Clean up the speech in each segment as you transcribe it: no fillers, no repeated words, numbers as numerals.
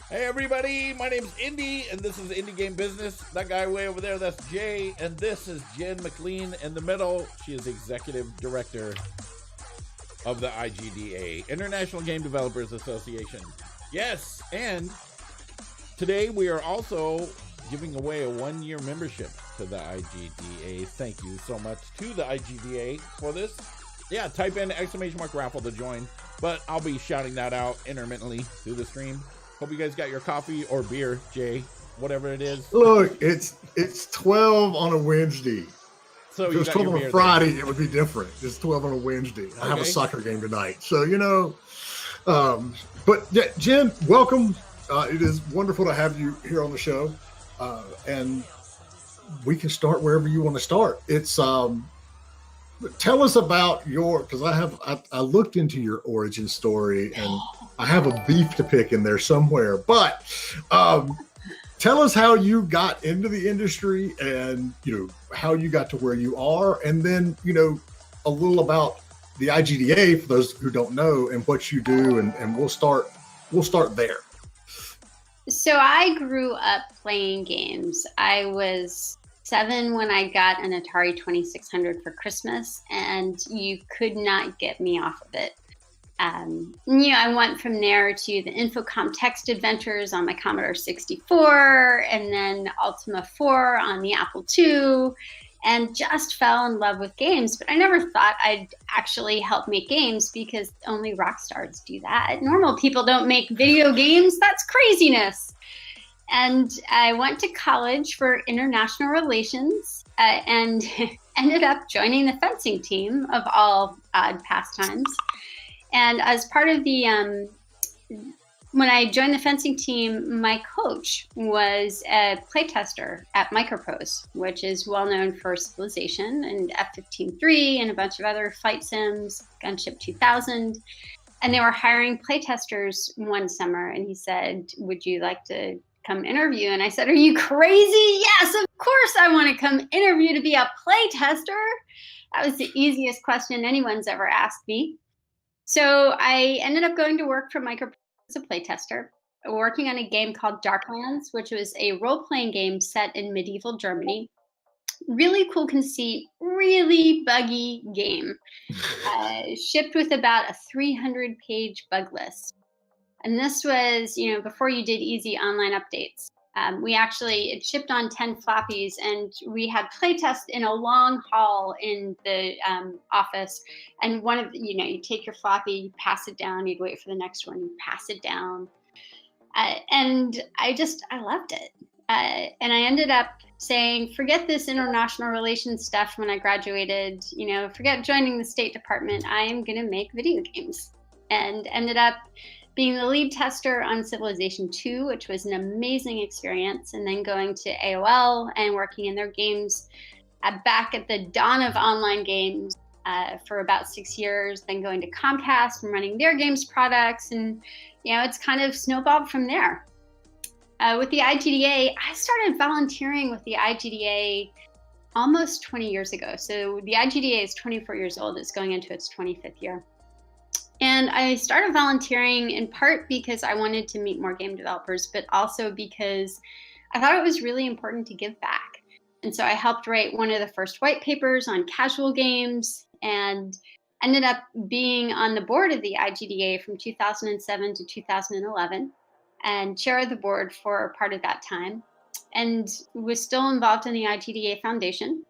Hey everybody, my name's Indy, and this is Indie Game Business. That guy way over there, that's Jay, and this is Jen MacLean in the middle. She is Executive Director of the IGDA, International Game Developers Association. Yes, and today we are also giving away a one-year membership to the IGDA. Thank you so much to the IGDA for this. Yeah, type in !raffle to join, but I'll be shouting that out intermittently through the stream. Hope you guys got your coffee or beer, Jay, whatever it is. Look, it's 12 on a Wednesday. So if it was 12 on a Friday, it would be different. It's 12 on a Wednesday. Okay. I have a soccer game tonight. So, but yeah, Jen, welcome. It is wonderful to have you here on the show. And we can start wherever you want to start. It's tell us about because I looked into your origin story and I have a beef to pick in there somewhere, but tell us how you got into the industry and how you got to where you are, and then a little about the IGDA for those who don't know and what you do, and we'll start there. So I grew up playing games. I was 7 when I got an Atari 2600 for Christmas, and you could not get me off of it. I went from there to the Infocom text adventures on my Commodore 64, and then Ultima 4 on the Apple II, and just fell in love with games. But I never thought I'd actually help make games, because only rock stars do that. Normal people don't make video games. That's craziness. And I went to college for international relations and ended up joining the fencing team, of all odd pastimes. And as part of the, when I joined the fencing team, my coach was a playtester at Microprose, which is well known for Civilization and F-15-3 and a bunch of other flight sims, Gunship 2000. And they were hiring playtesters one summer, and he said, "Would you like to come interview?" And I said, "Are you crazy? Yes, of course I want to come interview to be a playtester." That was the easiest question anyone's ever asked me. So I ended up going to work for Microprose as a playtester, working on a game called Darklands, which was a role-playing game set in medieval Germany. Really cool conceit, really buggy game. Shipped with about a 300-page bug list. And this was, before you did easy online updates. It shipped on 10 floppies, and we had playtest in a long hall in the office. And one of you take your floppy, you pass it down, you'd wait for the next one, you pass it down. And I loved it. And I ended up saying, forget this international relations stuff when I graduated, forget joining the State Department. I am going to make video games. And ended up being the lead tester on Civilization 2, which was an amazing experience, and then going to AOL and working in their games back at the dawn of online games for about 6 years, then going to Comcast and running their games products, and it's kind of snowballed from there. With the IGDA, I started volunteering with the IGDA almost 20 years ago. So the IGDA is 24 years old. It's going into its 25th year. And I started volunteering in part because I wanted to meet more game developers, but also because I thought it was really important to give back. And so I helped write one of the first white papers on casual games, and ended up being on the board of the IGDA from 2007 to 2011, and chair of the board for part of that time, and was still involved in the IGDA Foundation.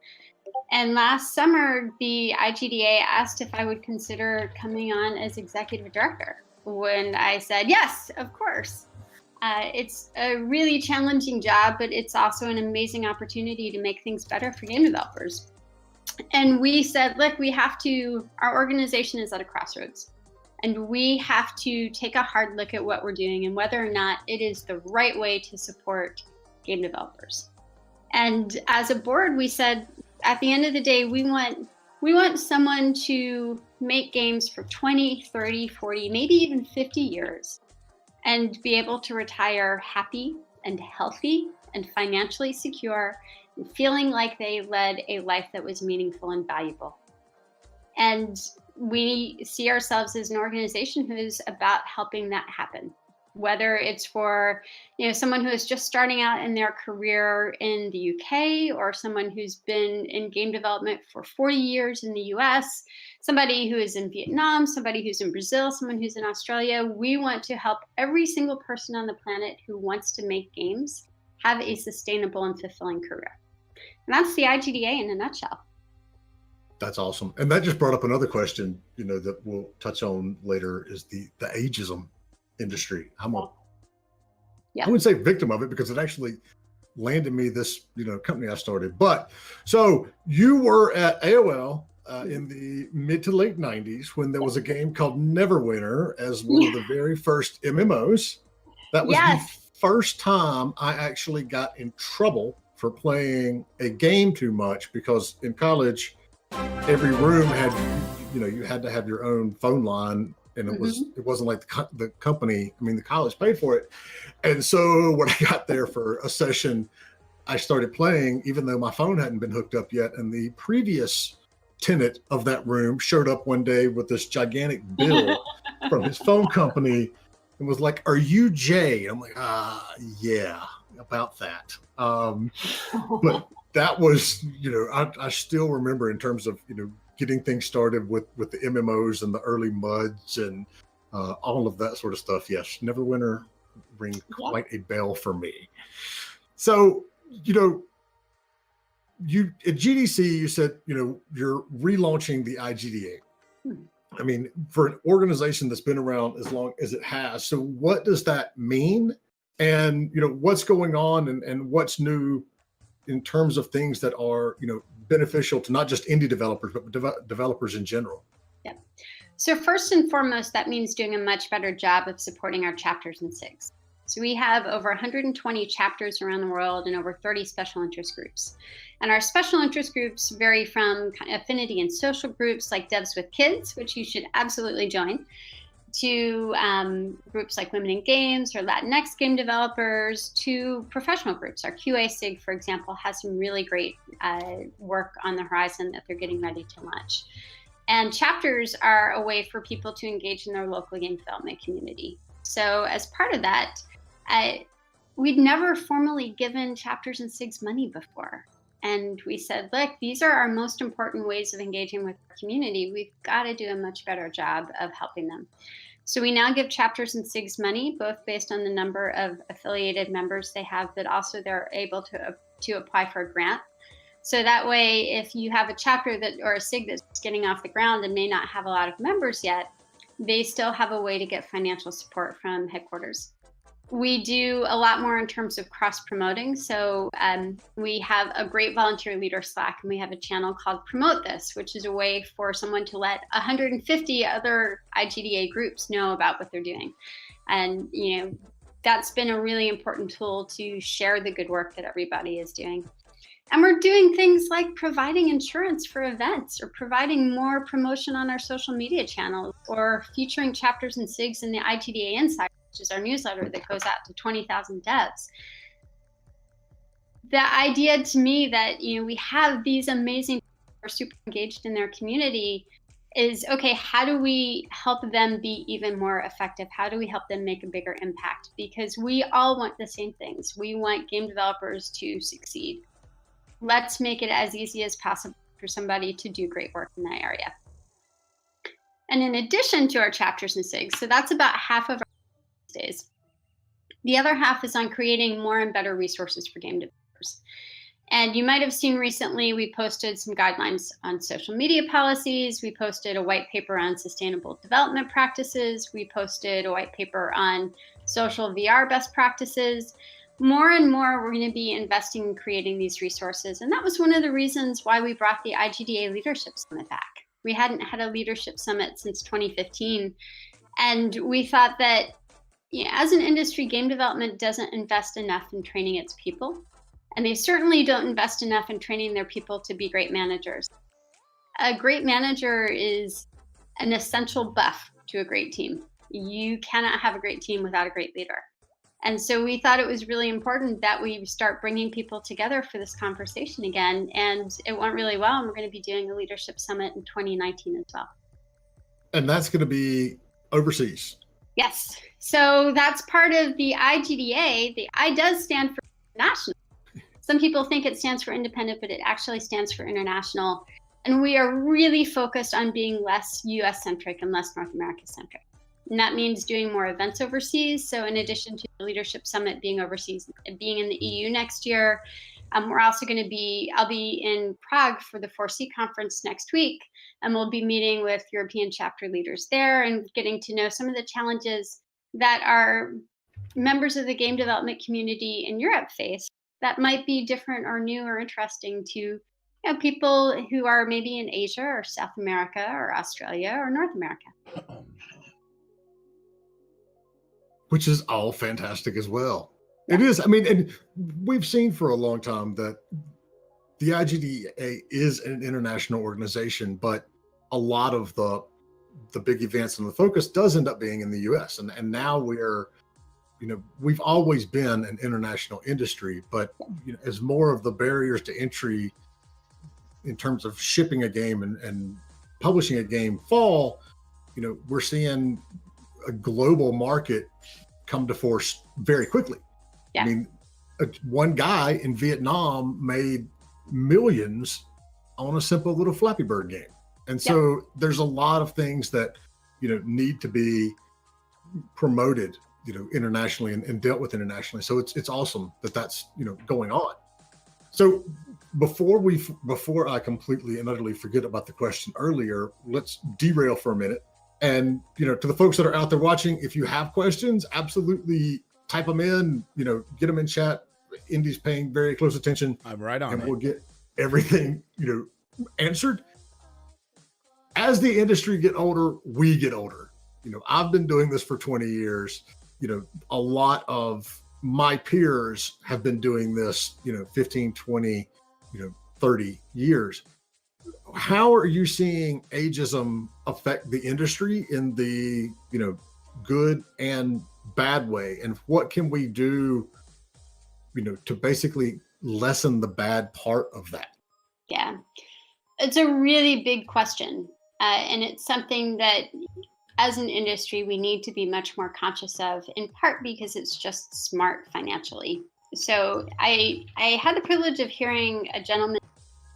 And last summer, the IGDA asked if I would consider coming on as executive director. When I said, yes, of course. It's a really challenging job, but it's also an amazing opportunity to make things better for game developers. And we said, look, our organization is at a crossroads, and we have to take a hard look at what we're doing and whether or not it is the right way to support game developers. And as a board, we said, at the end of the day, we want someone to make games for 20, 30, 40, maybe even 50 years, and be able to retire happy and healthy and financially secure, and feeling like they led a life that was meaningful and valuable. And we see ourselves as an organization who's about helping that happen. whether it's for, someone who is just starting out in their career in the UK, or someone who's been in game development for 40 years in the US, somebody who is in Vietnam, somebody who's in Brazil, someone who's in Australia. We want to help every single person on the planet who wants to make games have a sustainable and fulfilling career. And that's the IGDA in a nutshell. That's awesome. And that just brought up another question, that we'll touch on later, is the ageism industry. I wouldn't say victim of it, because it actually landed me this, company I started. But so you were at AOL in the mid to late 90s when there was a game called Neverwinter as one of the very first MMOs. That was the first time I actually got in trouble for playing a game too much, because in college, every room had, you had to have your own phone line, and it wasn't like the company, the college paid for it. And so when I got there for a session, I started playing, even though my phone hadn't been hooked up yet. And the previous tenant of that room showed up one day with this gigantic bill from his phone company and was like, "Are you Jay?" I'm like, yeah, about that. But that was, I still remember, in terms of, getting things started with the MMOs and the early MUDs and all of that sort of stuff. Yes, Neverwinter rings quite a bell for me. So, you at GDC, you said, you're relaunching the IGDA. For an organization that's been around as long as it has. So what does that mean? And, what's going on and what's new in terms of things that are, beneficial to not just indie developers, but developers in general? Yeah. So first and foremost, that means doing a much better job of supporting our chapters and SIGs. So we have over 120 chapters around the world and over 30 special interest groups. And our special interest groups vary from affinity and social groups like Devs with Kids, which you should absolutely join, to groups like Women in Games or Latinx game developers, to professional groups. Our QA SIG, for example, has some really great work on the horizon that they're getting ready to launch. And chapters are a way for people to engage in their local game development community. So as part of that, we'd never formally given chapters and SIGs money before. And we said, look, these are our most important ways of engaging with the community. We've got to do a much better job of helping them. So we now give chapters and SIGs money, both based on the number of affiliated members they have, but also they're able to apply for a grant. So that way, if you have a chapter or a SIG that's getting off the ground and may not have a lot of members yet, they still have a way to get financial support from headquarters. We do a lot more in terms of cross-promoting. So we have a great volunteer leader Slack, and we have a channel called Promote This, which is a way for someone to let 150 other IGDA groups know about what they're doing. And, that's been a really important tool to share the good work that everybody is doing. And we're doing things like providing insurance for events, or providing more promotion on our social media channels, or featuring chapters and SIGs in the IGDA Insider, which is our newsletter that goes out to 20,000 devs. The idea to me that, we have these amazing people who are super engaged in their community is, okay, how do we help them be even more effective? How do we help them make a bigger impact? Because we all want the same things. We want game developers to succeed. Let's make it as easy as possible for somebody to do great work in that area. And in addition to our chapters and SIGs, so that's about half of our days. The other half is on creating more and better resources for game developers. And you might have seen recently, we posted some guidelines on social media policies. We posted a white paper on sustainable development practices. We posted a white paper on social VR best practices. More and more, we're going to be investing in creating these resources. And that was one of the reasons why we brought the IGDA Leadership Summit back. We hadn't had a leadership summit since 2015. And we thought that, as an industry, game development doesn't invest enough in training its people. And they certainly don't invest enough in training their people to be great managers. A great manager is an essential buff to a great team. You cannot have a great team without a great leader. And so we thought it was really important that we start bringing people together for this conversation again. And it went really well. And we're going to be doing a leadership summit in 2019 as well. And that's going to be overseas. Yes. So that's part of the IGDA. The I does stand for international. Some people think it stands for independent, but it actually stands for international. And we are really focused on being less US centric and less North America centric. And that means doing more events overseas. So in addition to the Leadership Summit being overseas, being in the EU next year, we're also going to I'll be in Prague for the 4C conference next week. And we'll be meeting with European chapter leaders there and getting to know some of the challenges that our members of the game development community in Europe face that might be different or new or interesting to people who are maybe in Asia or South America or Australia or North America. Which is all fantastic as well. Yeah. It is. I mean, and we've seen for a long time that the IGDA is an international organization, but a lot of the big events and the focus does end up being in the US. And now we've always been an international industry, but as more of the barriers to entry in terms of shipping a game and publishing a game fall, we're seeing a global market come to force very quickly. Yeah. I mean, one guy in Vietnam made millions on a simple little Flappy Bird game. And so there's a lot of things that, need to be promoted, internationally and dealt with internationally. So it's awesome that that's, going on. So before I completely and utterly forget about the question earlier, let's derail for a minute. And, to the folks that are out there watching, if you have questions, absolutely type them in, get them in chat. Indy's paying very close attention. I'm right on and it. We'll get everything, answered. As the industry get older, we get older. I've been doing this for 20 years. A lot of my peers have been doing this, 15, 20, 30 years. How are you seeing ageism affect the industry in the, good and bad way? And what can we do, to basically lessen the bad part of that? Yeah, it's a really big question. And it's something that as an industry, we need to be much more conscious of, in part because it's just smart financially. So I had the privilege of hearing a gentleman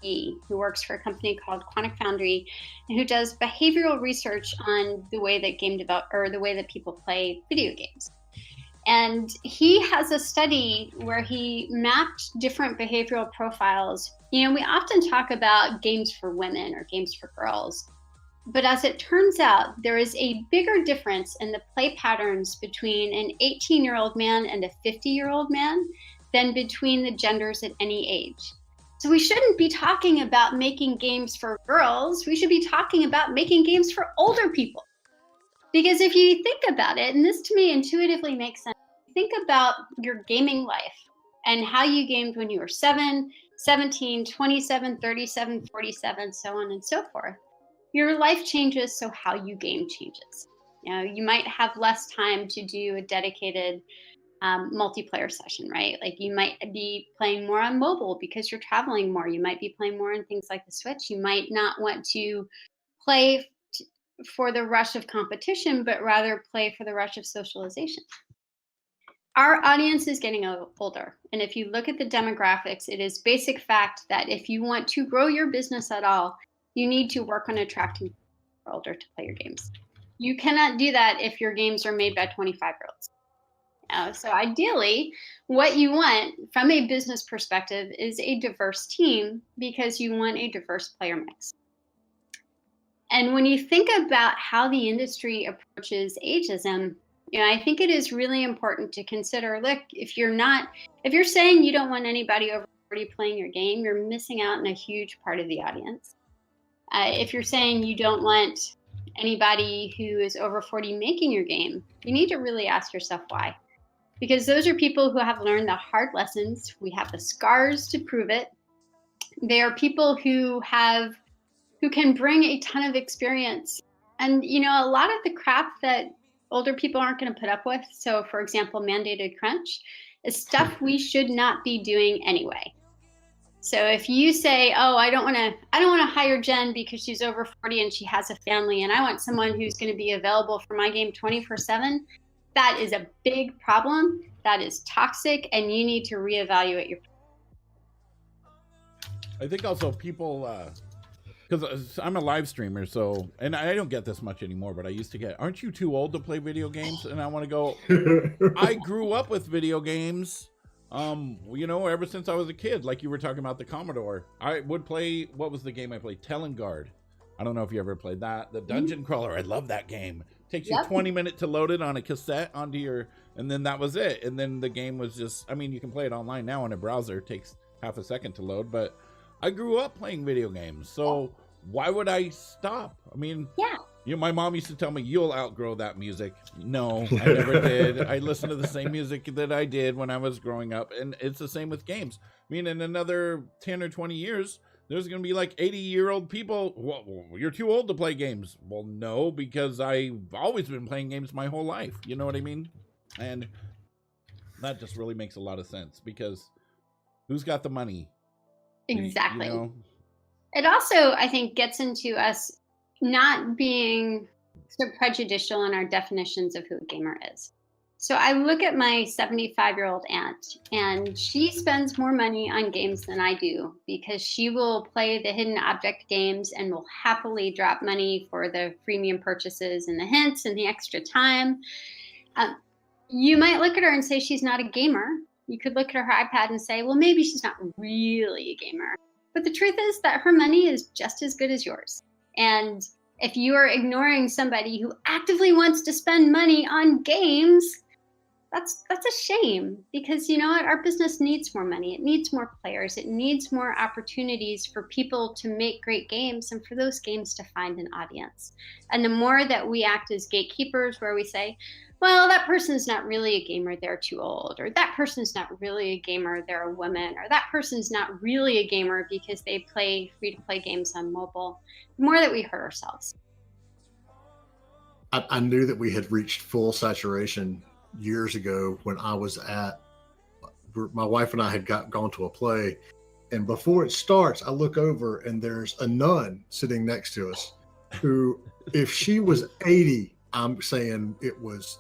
who works for a company called Quantic Foundry, and who does behavioral research on the way that the way that people play video games. And he has a study where he mapped different behavioral profiles. We often talk about games for women or games for girls, but as it turns out, there is a bigger difference in the play patterns between an 18-year-old man and a 50-year-old man than between the genders at any age. So we shouldn't be talking about making games for girls. We should be talking about making games for older people. Because if you think about it, and this to me intuitively makes sense, think about your gaming life and how you gamed when you were 7, 17, 27, 37, 47, so on and so forth. Your life changes, so how you game changes. You might have less time to do a dedicated multiplayer session, right? Like you might be playing more on mobile because you're traveling more. You might be playing more on things like the Switch. You might not want to play for the rush of competition, but rather play for the rush of socialization. Our audience is getting older. And if you look at the demographics, it is basic fact that if you want to grow your business at all, you need to work on attracting people who are older to play your games. You cannot do that if your games are made by 25-year-olds. So ideally, what you want from a business perspective is a diverse team because you want a diverse player mix. And when you think about how the industry approaches ageism, I think it is really important to consider, look, if you're saying you don't want anybody over 40 playing your game, you're missing out on a huge part of the audience. If you're saying you don't want anybody who is over 40 making your game, you need to really ask yourself why. Because those are people who have learned the hard lessons. We have the scars to prove it. They are people who can bring a ton of experience. And, a lot of the crap that older people aren't going to put up with, so for example, mandated crunch, is stuff we should not be doing anyway. So if you say, "Oh, I don't want to hire Jen because she's over 40 and she has a family, and I want someone who's going to be available for my game 24/7," that is a big problem. That is toxic, and you need to reevaluate your. I think also people, because I'm a live streamer, so, and I don't get this much anymore, but I used to get, aren't you too old to play video games? And I want to go, I grew up with video games. Ever since I was a kid, like you were talking about the Commodore, I would play, what was the game I played? Telengard. I don't know if you ever played that. The Dungeon Crawler, I love that game. Takes you 20 minutes to load it on a cassette onto your, and then that was it. And then the game was just, I mean, you can play it online now in a browser. It takes half a second to load, but I grew up playing video games. So why would I stop? I mean, my mom used to tell me, you'll outgrow that music. No, I never did. I listened to the same music that I did when I was growing up. And it's the same with games. I mean, in another 10 or 20 years, there's going to be like 80-year-old people. Well, you're too old to play games. Well, no, because I've always been playing games my whole life. You know what I mean? And that just really makes a lot of sense, because who's got the money? Exactly. You know? It also, I think, gets into us not being so prejudicial in our definitions of who a gamer is. So I look at my 75-year-old aunt, and she spends more money on games than I do, because she will play the hidden object games and will happily drop money for the freemium purchases and the hints and the extra time. You might look at her and say she's not a gamer. You could look at her iPad and say, well, maybe she's not really a gamer. But the truth is that her money is just as good as yours. And if you are ignoring somebody who actively wants to spend money on games, that's a shame, because you know what? Our business needs more money. It needs more players. It needs more opportunities for people to make great games and for those games to find an audience. And the more that we act as gatekeepers, where we say, well, that person's not really a gamer, they're too old, or that person's not really a gamer, they're a woman, or that person's not really a gamer because they play free-to-play games on mobile, the more that we hurt ourselves. I knew that we had reached full saturation years ago when I was my wife and I had gone to a play, and before it starts, I look over and there's a nun sitting next to us who, if she was 80, I'm saying it was,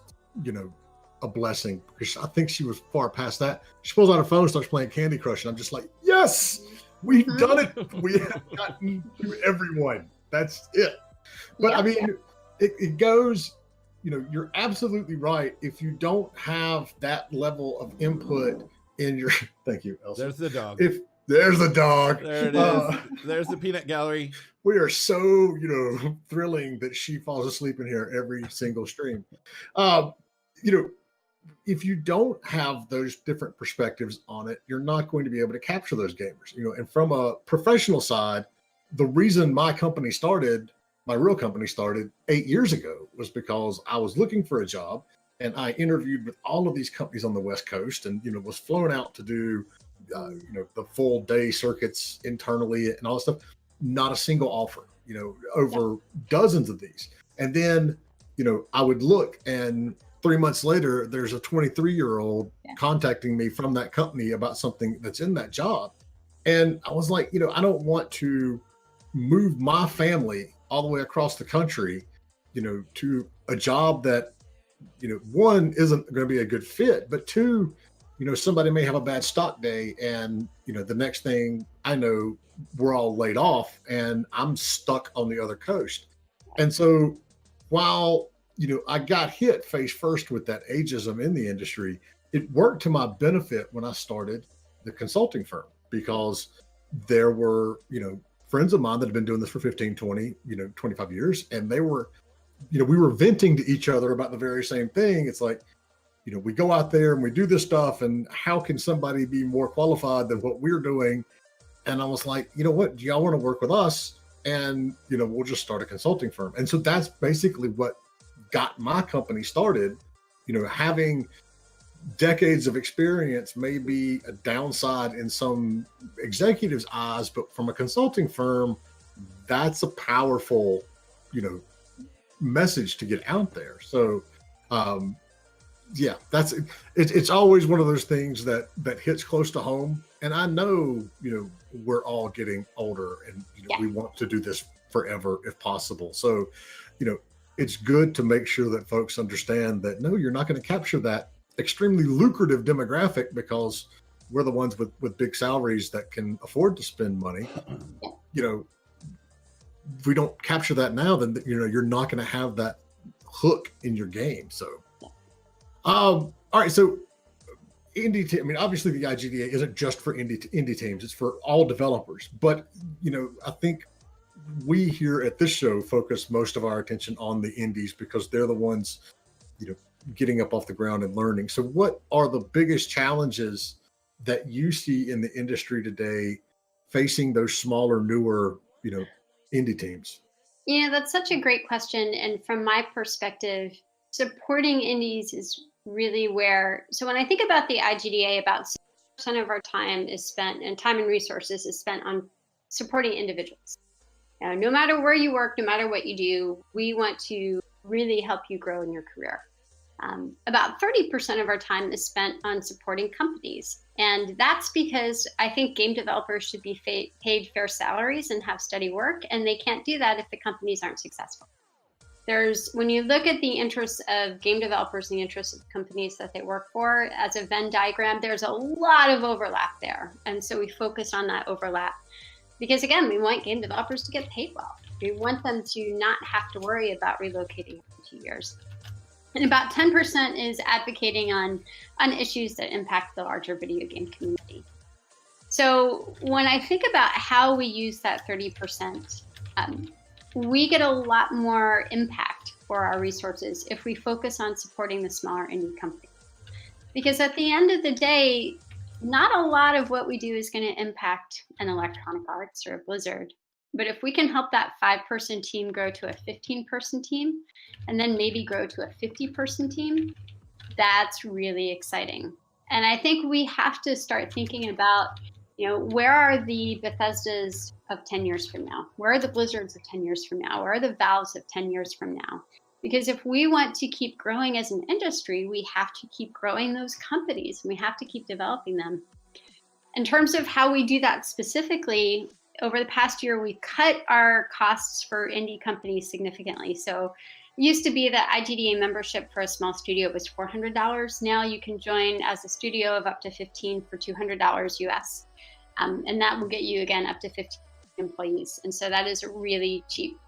a blessing, because I think she was far past that. She pulls out her phone and starts playing Candy Crush, and I'm just like, yes, we've done it. We have gotten to everyone. That's it. But I mean, it goes, you're absolutely right. If you don't have that level of input in your, thank you, Elsa. There's the dog. There's the dog. There it is. There's the peanut gallery. We are so, thrilling that she falls asleep in here every single stream. If you don't have those different perspectives on it, you're not going to be able to capture those gamers. And from a professional side, the reason my real company started 8 years ago was because I was looking for a job, and I interviewed with all of these companies on the West Coast, and was flown out to do the full day circuits internally and all that stuff. Not a single offer, over dozens of these. And then, I would look, and 3 months later, there's a 23-year-old contacting me from that company about something that's in that job. And I was like, I don't want to move my family all the way across the country, to a job that, one, isn't going to be a good fit, but two, somebody may have a bad stock day, and, the next thing I know, we're all laid off and I'm stuck on the other coast. And so while, I got hit face first with that ageism in the industry, it worked to my benefit when I started the consulting firm, because there were, friends of mine that have been doing this for 15, 20, 25 years. And they were, we were venting to each other about the very same thing. It's like, we go out there and we do this stuff, and how can somebody be more qualified than what we're doing? And I was like, what, do y'all want to work with us? And, we'll just start a consulting firm. And so that's basically what got my company started. Having decades of experience may be a downside in some executives' eyes, but from a consulting firm, that's a powerful, message to get out there. So, it's always one of those things that hits close to home. And I know, we're all getting older, and we want to do this forever if possible. So, it's good to make sure that folks understand that no, you're not going to capture that extremely lucrative demographic, because we're the ones with big salaries that can afford to spend money. If we don't capture that now, then you're not going to have that hook in your game. So, all right. So, obviously the IGDA isn't just for indie teams; it's for all developers. But I think we here at this show focus most of our attention on the indies, because they're the ones, getting up off the ground and learning. So, what are the biggest challenges that you see in the industry today, facing those smaller, newer, indie teams? That's such a great question. And from my perspective, supporting indies is really where, so when I think about the IGDA, about 6% of our time is spent, and time and resources is spent on supporting individuals. Now, no matter where you work, no matter what you do, we want to really help you grow in your career. About 30% of our time is spent on supporting companies. And that's because I think game developers should be paid fair salaries and have steady work. And they can't do that if the companies aren't successful. When you look at the interests of game developers and the interests of the companies that they work for, as a Venn diagram, there's a lot of overlap there. And so we focus on that overlap because, again, we want game developers to get paid well. We want them to not have to worry about relocating in 2 years. And about 10% is advocating on issues that impact the larger video game community. So when I think about how we use that 30%, we get a lot more impact for our resources if we focus on supporting the smaller indie companies. Because at the end of the day, not a lot of what we do is going to impact an Electronic Arts or a Blizzard. But if we can help that 5-person team grow to a 15-person team, and then maybe grow to a 50-person team, that's really exciting. And I think we have to start thinking about, where are the Bethesdas of 10 years from now? Where are the Blizzards of 10 years from now? Where are the Valves of 10 years from now? Because if we want to keep growing as an industry, we have to keep growing those companies, and we have to keep developing them. In terms of how we do that specifically, over the past year, we cut our costs for indie companies significantly. So it used to be that IGDA membership for a small studio was $400. Now you can join as a studio of up to 15 for $200 US. And that will get you, again, up to 15 employees. And so that is really cheap.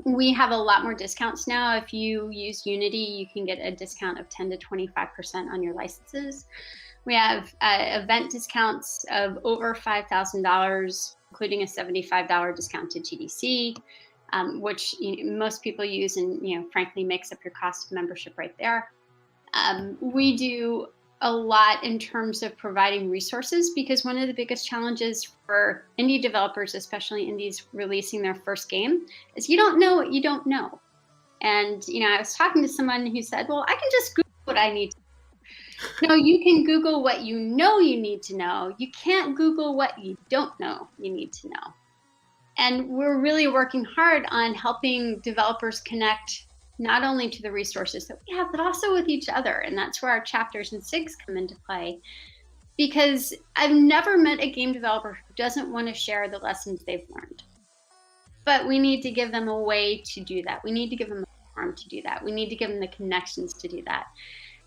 We have a lot more discounts now. If you use Unity, you can get a discount of 10 to 25% on your licenses. We have event discounts of over $5,000, including a $75 discount to GDC, which most people use and frankly makes up your cost of membership right there. We do a lot in terms of providing resources, because one of the biggest challenges for indie developers, especially indies releasing their first game, is you don't know what you don't know. And I was talking to someone who said, well, I can just Google what I need to know. No, you can Google what you know you need to know. You can't Google what you don't know you need to know. And we're really working hard on helping developers connect not only to the resources that we have, but also with each other. And that's where our chapters and SIGs come into play. Because I've never met a game developer who doesn't want to share the lessons they've learned. But we need to give them a way to do that. We need to give them a platform to do that. We need to give them the connections to do that.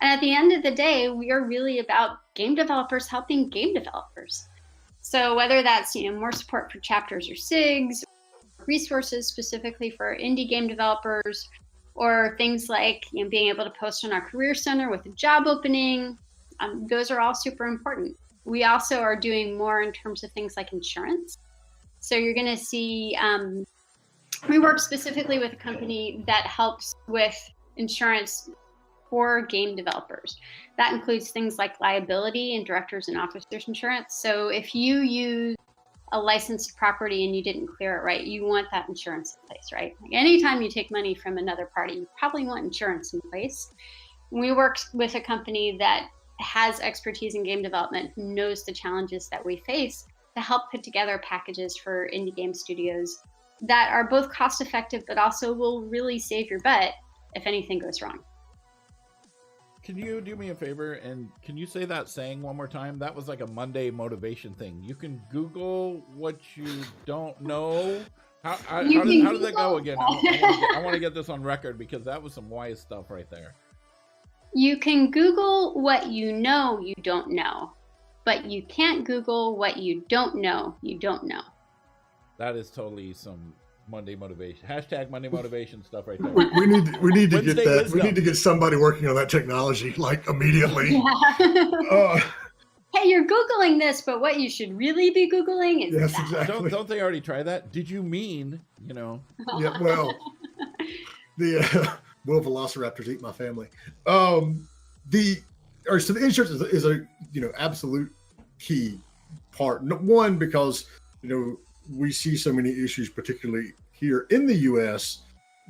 And at the end of the day, we are really about game developers helping game developers. So whether that's more support for chapters or SIGs, resources specifically for indie game developers, or things like being able to post on our Career Center with a job opening, those are all super important. We also are doing more in terms of things like insurance. So you're going to see, we work specifically with a company that helps with insurance for game developers. That includes things like liability and directors and officers insurance. So if you use a licensed property and you didn't clear it right, you want that insurance in place, right? Like anytime you take money from another party, you probably want insurance in place. We work with a company that has expertise in game development, who knows the challenges that we face, to help put together packages for indie game studios that are both cost effective, but also will really save your butt if anything goes wrong. can you do me a favor and can you say that saying one more time? That was like a Monday motivation thing. You can Google what you don't know. How did that go again? I want to get this on record because that was some wise stuff right there. You can Google what you know you don't know, but you can't Google what you don't know you don't know. That is totally some Monday motivation. Hashtag Monday motivation stuff right there. We need to Wednesday get that. wisdom. We need to get somebody working on that technology like immediately. Yeah. Hey, you're Googling this, but what you should really be Googling is Yes, that. exactly. Don't they already try that? Did you mean, Yeah, well, the will velociraptors eat my family? So the insurance is a absolute key part. One, because we see so many issues, particularly here in the U.S.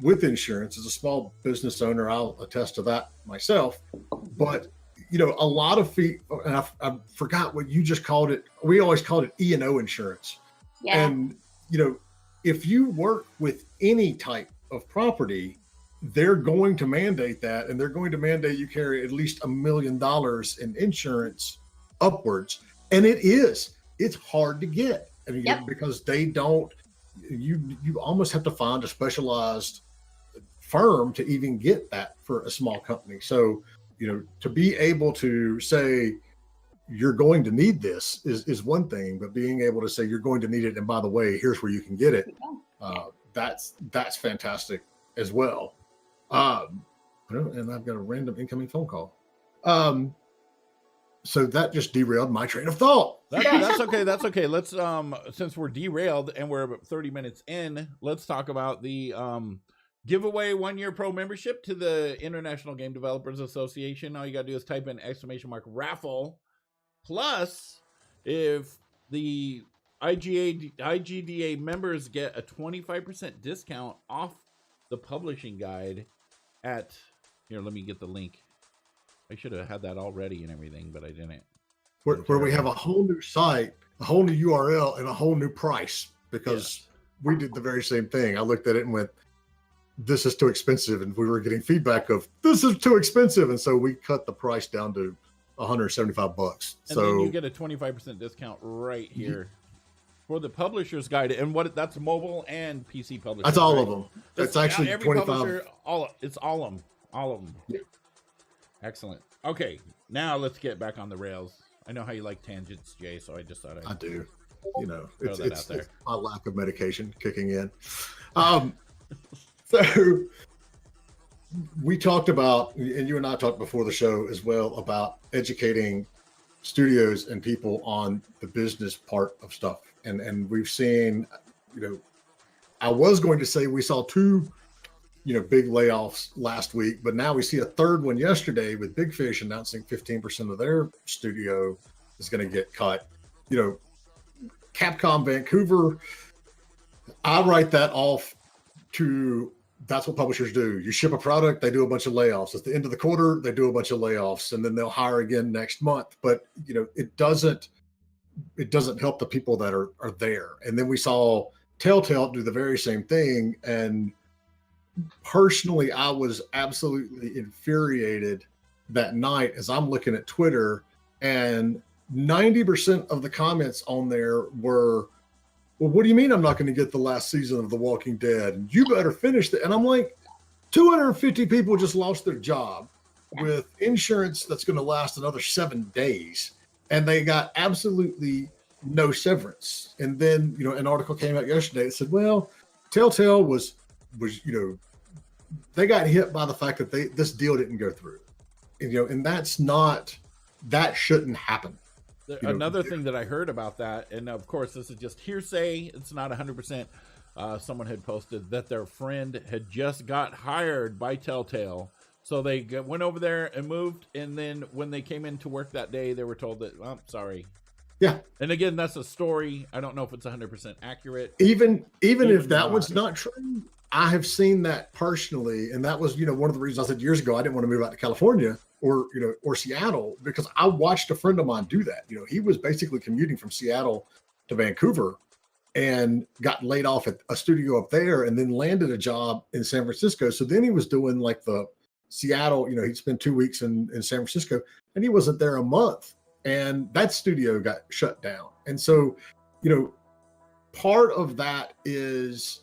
with insurance. As a small business owner, I'll attest to that myself. But a lot of feet, and I forgot what you just called it. We always called it E&O insurance. Yeah. And if you work with any type of property, they're going to mandate that, and they're going to mandate you carry at least $1 million in insurance upwards. And it's hard to get. Because they don't, you almost have to find a specialized firm to even get that for a small company. So, to be able to say you're going to need this is one thing, but being able to say you're going to need it, and by the way, here's where you can get it. That's fantastic as well. And I've got a random incoming phone call. So that just derailed my train of thought. That's okay. That's okay. Let's since we're derailed and we're about 30 minutes in, let's talk about the giveaway 1-year pro membership to the International Game Developers Association. All you gotta do is type in !raffle. Plus, if the IGDA members get a 25% discount off the publishing guide at here. Let me get the link. I should have had that all ready and everything, but I didn't. Where we have a whole new site, a whole new URL, and a whole new price, because we did the very same thing. I looked at it and went, this is too expensive. And we were getting feedback of, this is too expensive. And so we cut the price down to $175. And then you get a 25% discount right here for the publisher's guide. And that's mobile and PC publishers. That's all of them. It's actually every 25. Publisher, it's all of them. Yeah. Excellent. Okay, now let's get back on the rails. I know how you like tangents, Jay, so I just thought I do. It's my lack of medication kicking in. So we talked about, and you and I talked before the show as well, about educating studios and people on the business part of stuff. And we've seen, I was going to say we saw 2 big layoffs last week, but now we see a third one yesterday with Big Fish announcing 15% of their studio is going to get cut. Capcom Vancouver, I write that off to, that's what publishers do. You ship a product, they do a bunch of layoffs. At the end of the quarter, they do a bunch of layoffs, and then they'll hire again next month. But it doesn't help the people that are there. And then we saw Telltale do the very same thing, and personally, I was absolutely infuriated that night as I'm looking at Twitter, and 90% of the comments on there were, well, what do you mean I'm not going to get the last season of The Walking Dead? And you better finish it. And I'm like, 250 people just lost their job with insurance that's going to last another 7 days. And they got absolutely no severance. And then, an article came out yesterday that said, well, Telltale was they got hit by the fact that this deal didn't go through. And that shouldn't happen. Another thing that I heard about that, and of course this is just hearsay, it's not 100%. Someone had posted that their friend had just got hired by Telltale, so they went over there and moved, and then when they came into work that day, they were told that, oh, sorry. Yeah. And again, that's a story. I don't know if it's 100% accurate. Even if that one's not true, I have seen that personally, and that was one of the reasons I said years ago I didn't want to move out to California or Seattle, because I watched a friend of mine do that. He was basically commuting from Seattle to Vancouver and got laid off at a studio up there, and then landed a job in San Francisco. So then he was doing like the Seattle, he'd spent 2 weeks in San Francisco, and he wasn't there a month, and that studio got shut down. And so, part of that is,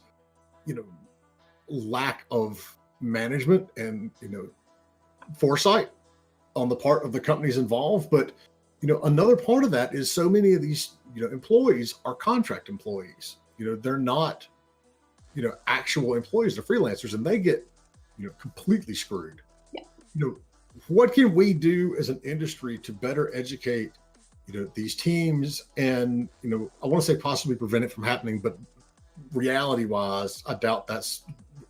lack of management and, foresight on the part of the companies involved. But, another part of that is so many of these, employees are contract employees. They're not, actual employees, they're freelancers, and they get, completely screwed. Yeah. What can we do as an industry to better educate, these teams and, I want to say possibly prevent it from happening, but reality wise, I doubt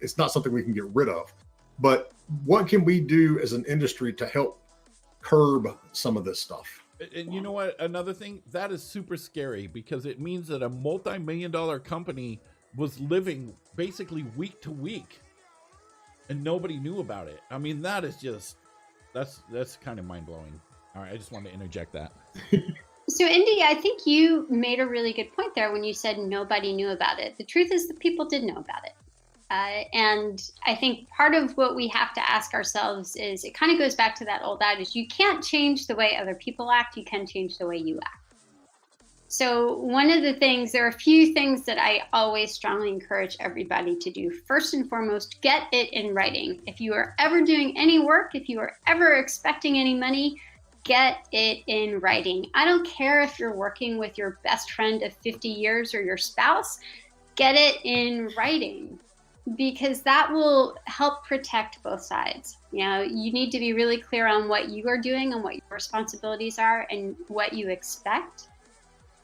it's not something we can get rid of. But what can we do as an industry to help curb some of this stuff? And you know what? Another thing that is super scary, because it means that a multi-million-dollar company was living basically week to week and nobody knew about it. I mean, that is just, that's kind of mind-blowing. All right, I just wanted to interject that. So, Indy, I think you made a really good point there when you said nobody knew about it. The truth is that people did know about it. And I think part of what we have to ask ourselves is, it kind of goes back to that old adage, you can't change the way other people act, you can change the way you act. So one of the things, there are a few things that I always strongly encourage everybody to do. First and foremost, get it in writing. If you are ever doing any work, if you are ever expecting any money, get it in writing. I don't care if you're working with your best friend of 50 years or your spouse, get it in writing, because that will help protect both sides. You need to be really clear on what you are doing and what your responsibilities are and what you expect.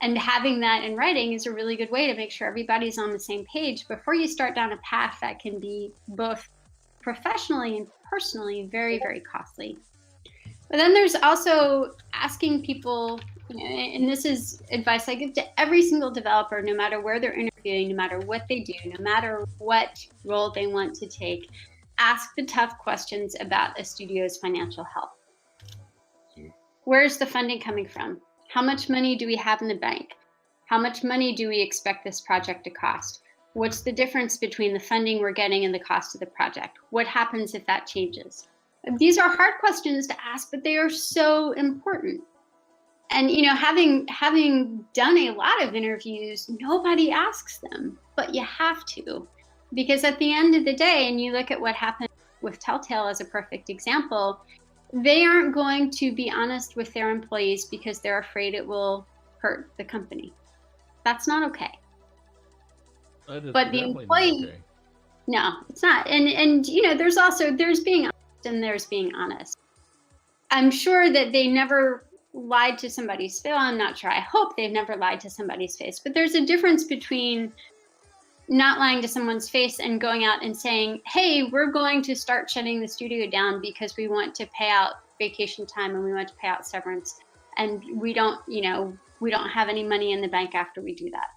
And having that in writing is a really good way to make sure everybody's on the same page before you start down a path that can be both professionally and personally very, very costly. But then there's also asking people, and this is advice I give to every single developer, no matter where they're interviewing, no matter what they do, no matter what role they want to take, ask the tough questions about a studio's financial health. Where's the funding coming from? How much money do we have in the bank? How much money do we expect this project to cost? What's the difference between the funding we're getting and the cost of the project? What happens if that changes? These are hard questions to ask, but they are so important. And, having done a lot of interviews, nobody asks them, but you have to. Because at the end of the day, and you look at what happened with Telltale as a perfect example, they aren't going to be honest with their employees because they're afraid it will hurt the company. That's not okay. But the employee, okay. No, it's not. And there's being honest and there's being honest. I'm sure that they never lied to somebody's face. I'm not sure. I hope they've never lied to somebody's face. But there's a difference between not lying to someone's face and going out and saying, hey, we're going to start shutting the studio down because we want to pay out vacation time and we want to pay out severance. And we don't have any money in the bank after we do that.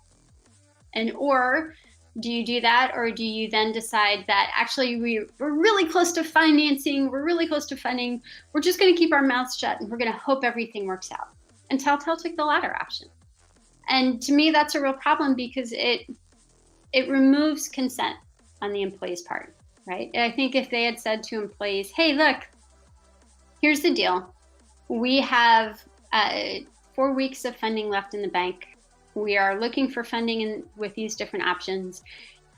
Or do you do that? Or do you then decide that actually we're really close to financing, we're really close to funding, we're just going to keep our mouths shut and we're going to hope everything works out? And Telltale took the latter option. And to me, that's a real problem because it removes consent on the employee's part, right? I think if they had said to employees, hey, look, here's the deal. We have 4 weeks of funding left in the bank. We are looking for funding with these different options.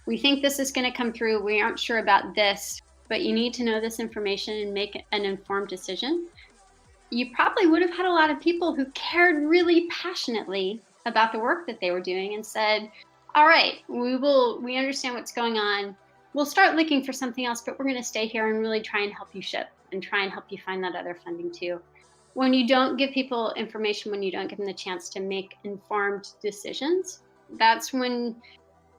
We think this is going to come through. We aren't sure about this, but you need to know this information and make an informed decision. You probably would have had a lot of people who cared really passionately about the work that they were doing and said, all right, we understand what's going on. We'll start looking for something else, but we're going to stay here and really try and help you ship and try and help you find that other funding too. When you don't give people information, when you don't give them the chance to make informed decisions, that's when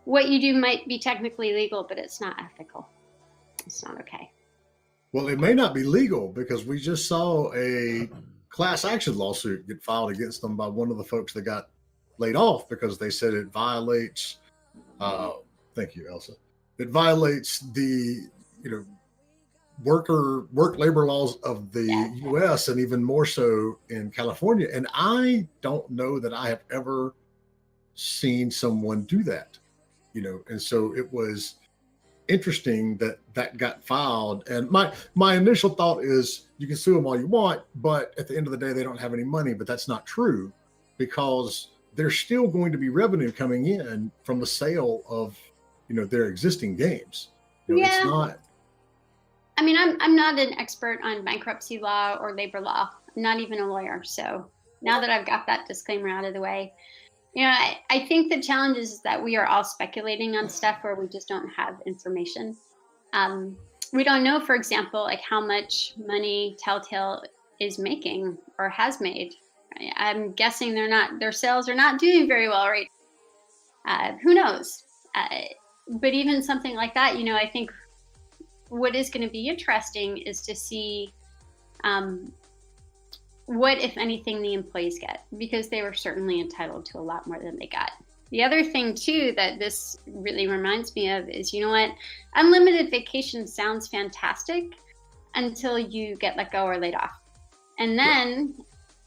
what you do might be technically legal, but it's not ethical. It's not okay. Well, it may not be legal because we just saw a class action lawsuit get filed against them by one of the folks that got laid off because they said it violates, thank you, Elsa. It violates the, work labor laws of the U.S. and even more so in California. And I don't know that I have ever seen someone do that, and so it was interesting that that got filed. And my initial thought is you can sue them all you want, but at the end of the day, they don't have any money. But that's not true, because there's still going to be revenue coming in from the sale of, their existing games. It's not. I mean, I'm not an expert on bankruptcy law or labor law. I'm not even a lawyer. So now that I've got that disclaimer out of the way, I think the challenge is that we are all speculating on stuff where we just don't have information. We don't know, for example, like how much money Telltale is making or has made. I'm guessing their sales are not doing very well right. Who knows? But even something like that, I think what is going to be interesting is to see what, if anything, the employees get, because they were certainly entitled to a lot more than they got. The other thing, too, that this really reminds me of is, unlimited vacation sounds fantastic until you get let go or laid off. And then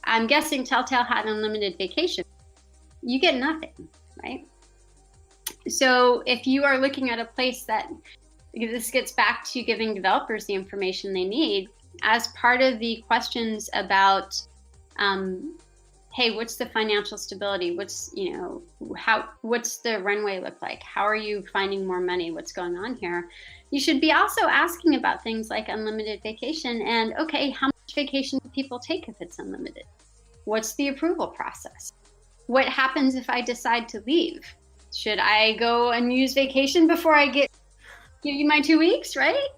I'm guessing Telltale had unlimited vacation. You get nothing, right? So if you are looking at a place that, this gets back to giving developers the information they need as part of the questions about, hey, what's the financial stability? What's the runway look like? How are you finding more money? What's going on here? You should be also asking about things like unlimited vacation and, okay, how much vacation do people take if it's unlimited? What's the approval process? What happens if I decide to leave? Should I go and use vacation before I give you my 2 weeks, right?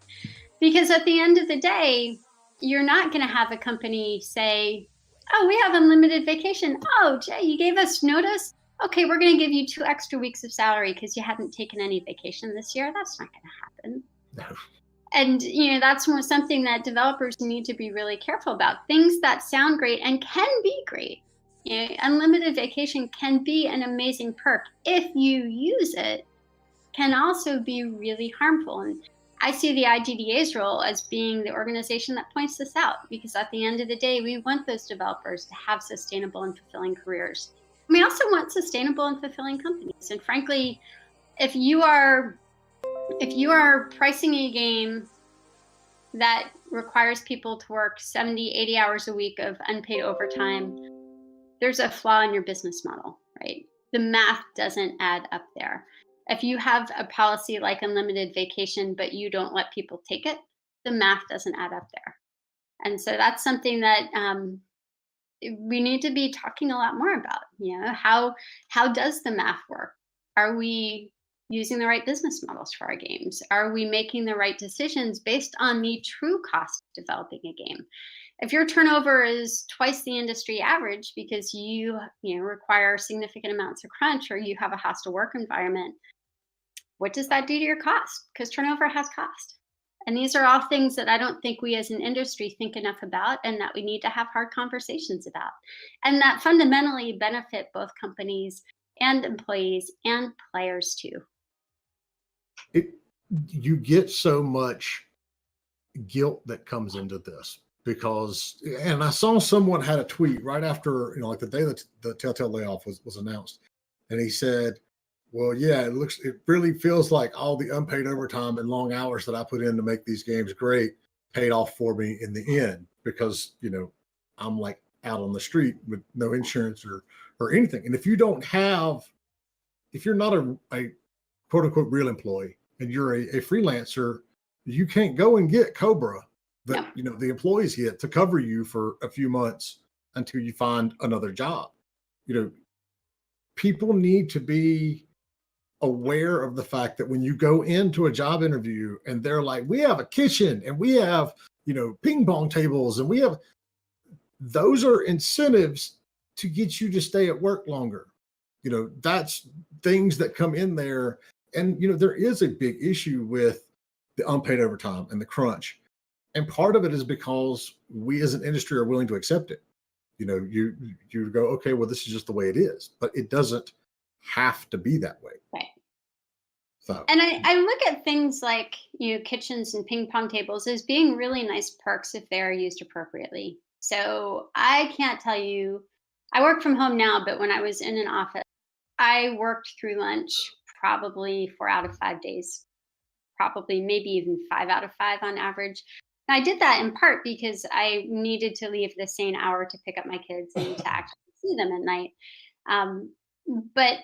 Because at the end of the day, you're not going to have a company say, oh, we have unlimited vacation. Oh, Jay, you gave us notice. Okay, we're going to give you 2 extra weeks of salary because you hadn't taken any vacation this year. That's not going to happen. No. And, that's something that developers need to be really careful about. Things that sound great and can be great. Unlimited vacation can be an amazing perk if you use it, can also be really harmful. And I see the IGDA's role as being the organization that points this out, because at the end of the day, we want those developers to have sustainable and fulfilling careers. We also want sustainable and fulfilling companies. And frankly, if you are pricing a game that requires people to work 70, 80 hours a week of unpaid overtime, there's a flaw in your business model, right? The math doesn't add up there. If you have a policy like unlimited vacation, but you don't let people take it, the math doesn't add up there. And so that's something that we need to be talking a lot more about. How does the math work? Are we using the right business models for our games? Are we making the right decisions based on the true cost of developing a game? If your turnover is twice the industry average because you require significant amounts of crunch, or you have a hostile work environment, what does that do to your cost? Because turnover has cost. And these are all things that I don't think we as an industry think enough about, and that we need to have hard conversations about, and that fundamentally benefit both companies and employees and players too. You get so much guilt that comes into this, because, and I saw someone had a tweet right after, like the day that the Telltale layoff was announced, and he said, well, yeah, it really feels like all the unpaid overtime and long hours that I put in to make these games great paid off for me in the end, because, I'm like out on the street with no insurance or anything. And if you're not a quote unquote real employee and you're a freelancer, you can't go and get COBRA that, the employees get to cover you for a few months until you find another job. People need to be aware of the fact that when you go into a job interview and they're like, we have a kitchen and we have, ping pong tables and we have, those are incentives to get you to stay at work longer. That's things that come in there. And, there is a big issue with the unpaid overtime and the crunch. And part of it is because we as an industry are willing to accept it. You go, okay, well, this is just the way it is, but it doesn't have to be that way. Right. So. And I look at things like, kitchens and ping pong tables as being really nice perks if they're used appropriately. So I can't tell you, I work from home now, but when I was in an office, I worked through lunch probably 4 out of 5 days, probably maybe even 5 out of 5 on average. And I did that in part because I needed to leave the sane hour to pick up my kids and to actually see them at night. But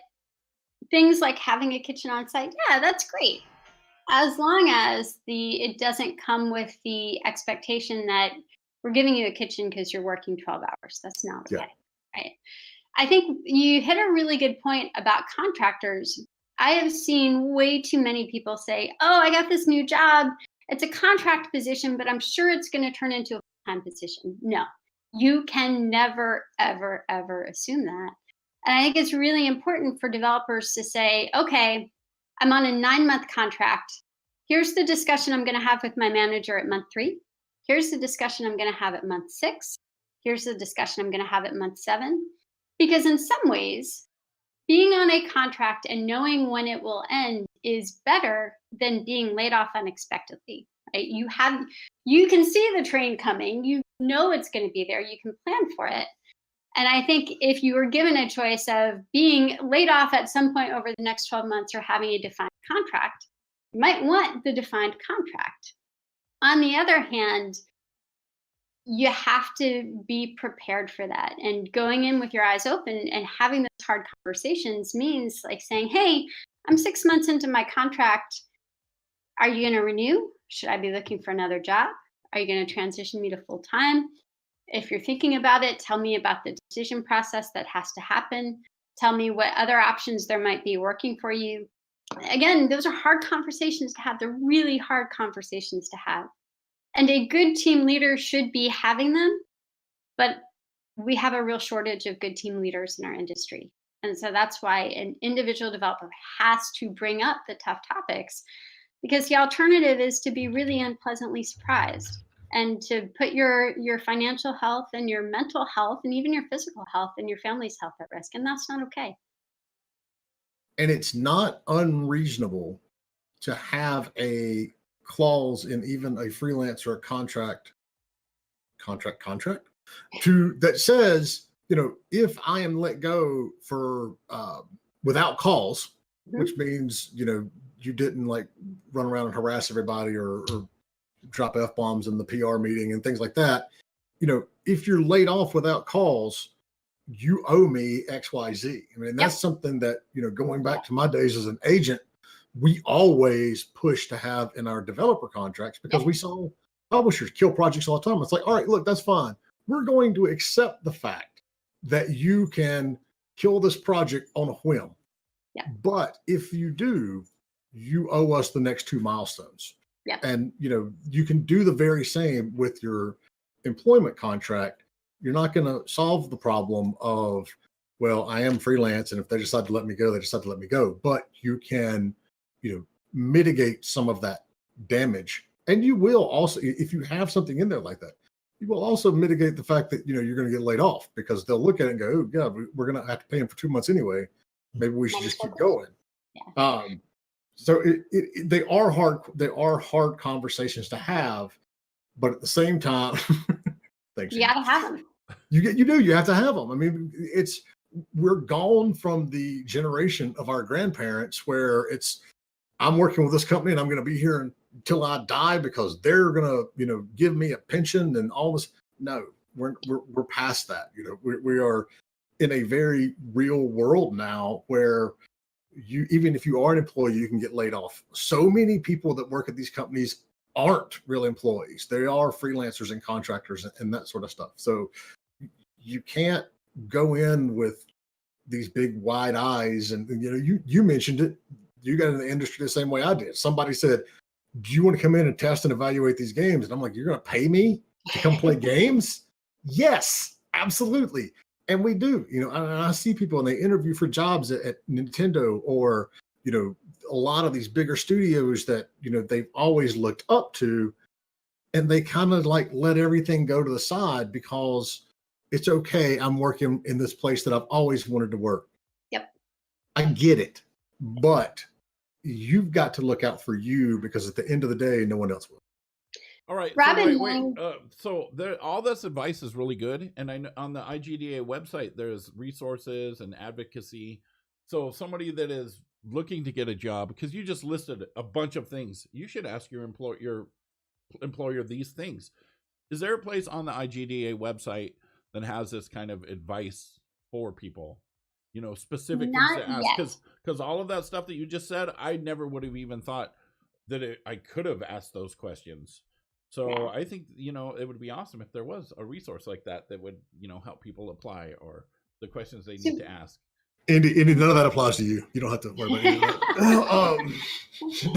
things like having a kitchen on site, yeah, that's great. As long as it doesn't come with the expectation that we're giving you a kitchen because you're working 12 hours. That's not okay. Yeah. Right. I think you hit a really good point about contractors. I have seen way too many people say, oh, I got this new job. It's a contract position, but I'm sure it's going to turn into a full-time position. No, you can never, ever, ever assume that. And I think it's really important for developers to say, okay, I'm on a 9-month contract. Here's the discussion I'm going to have with my manager at month 3. Here's the discussion I'm going to have at month 6. Here's the discussion I'm going to have at month 7. Because in some ways, being on a contract and knowing when it will end is better than being laid off unexpectedly. Right? You can see the train coming. You know it's going to be there. You can plan for it. And I think if you were given a choice of being laid off at some point over the next 12 months or having a defined contract, you might want the defined contract. On the other hand, you have to be prepared for that. And going in with your eyes open and having those hard conversations means like saying, hey, I'm 6 months into my contract. Are you going to renew? Should I be looking for another job? Are you going to transition me to full time? If you're thinking about it, tell me about the decision process that has to happen. Tell me what other options there might be working for you. Again, those are hard conversations to have. They're really hard conversations to have. And a good team leader should be having them, but we have a real shortage of good team leaders in our industry. And so that's why an individual developer has to bring up the tough topics, because the alternative is to be really unpleasantly surprised and to put your financial health and your mental health and even your physical health and your family's health at risk. And that's not okay. And it's not unreasonable to have a clause in even a freelance or a contract that says, if I am let go for without cause, which means, you didn't like run around and harass everybody or drop F-bombs in the PR meeting and things like that. If you're laid off without cause, you owe me XYZ. I mean, that's something that, going back to my days as an agent, we always push to have in our developer contracts, because we saw publishers kill projects all the time. It's like, all right, look, that's fine. We're going to accept the fact that you can kill this project on a whim. Yeah. But if you do, you owe us the next 2 milestones. Yeah. And, you can do the very same with your employment contract. You're not going to solve the problem of, well, I am freelance, and if they decide to let me go, they decide to let me go. But you can, mitigate some of that damage. And you will also, if you have something in there like that, you will also mitigate the fact that, you're going to get laid off, because they'll look at it and go, oh, God, we're going to have to pay him for 2 months anyway. Maybe we should just keep going. Yeah. So they are hard conversations to have, but at the same time, thanks. You got to have them. You have to have them. I mean, we're gone from the generation of our grandparents where it's, I'm working with this company and I'm going to be here until I die because they're going to, give me a pension and all this. No, we're past that. We are in a very real world now where even if you are an employee, you can get laid off. So many people that work at these companies aren't real employees. They are freelancers and contractors and that sort of stuff. So you can't go in with these big wide eyes. And you mentioned it. You got in the industry the same way I did. Somebody said, do you want to come in and test and evaluate these games? And I'm like, you're going to pay me to come play games? Yes, absolutely. And we do, and I see people and they interview for jobs at Nintendo or, a lot of these bigger studios that, they've always looked up to, and they kind of like let everything go to the side because it's okay. I'm working in this place that I've always wanted to work. Yep. I get it, but you've got to look out for you, because at the end of the day, no one else will. All right. Robin, so wait. So all this advice is really good. And I know on the IGDA website, there's resources and advocacy. So somebody that is looking to get a job, because you just listed a bunch of things, you should ask your employer these things. Is there a place on the IGDA website that has this kind of advice for people? Specific things to ask, because all of that stuff that you just said, I never would have even thought that I could have asked those questions. So I think, it would be awesome if there was a resource like that would, help people apply, or the questions they need to ask. Indy, none of that applies to you. You don't have to worry about any of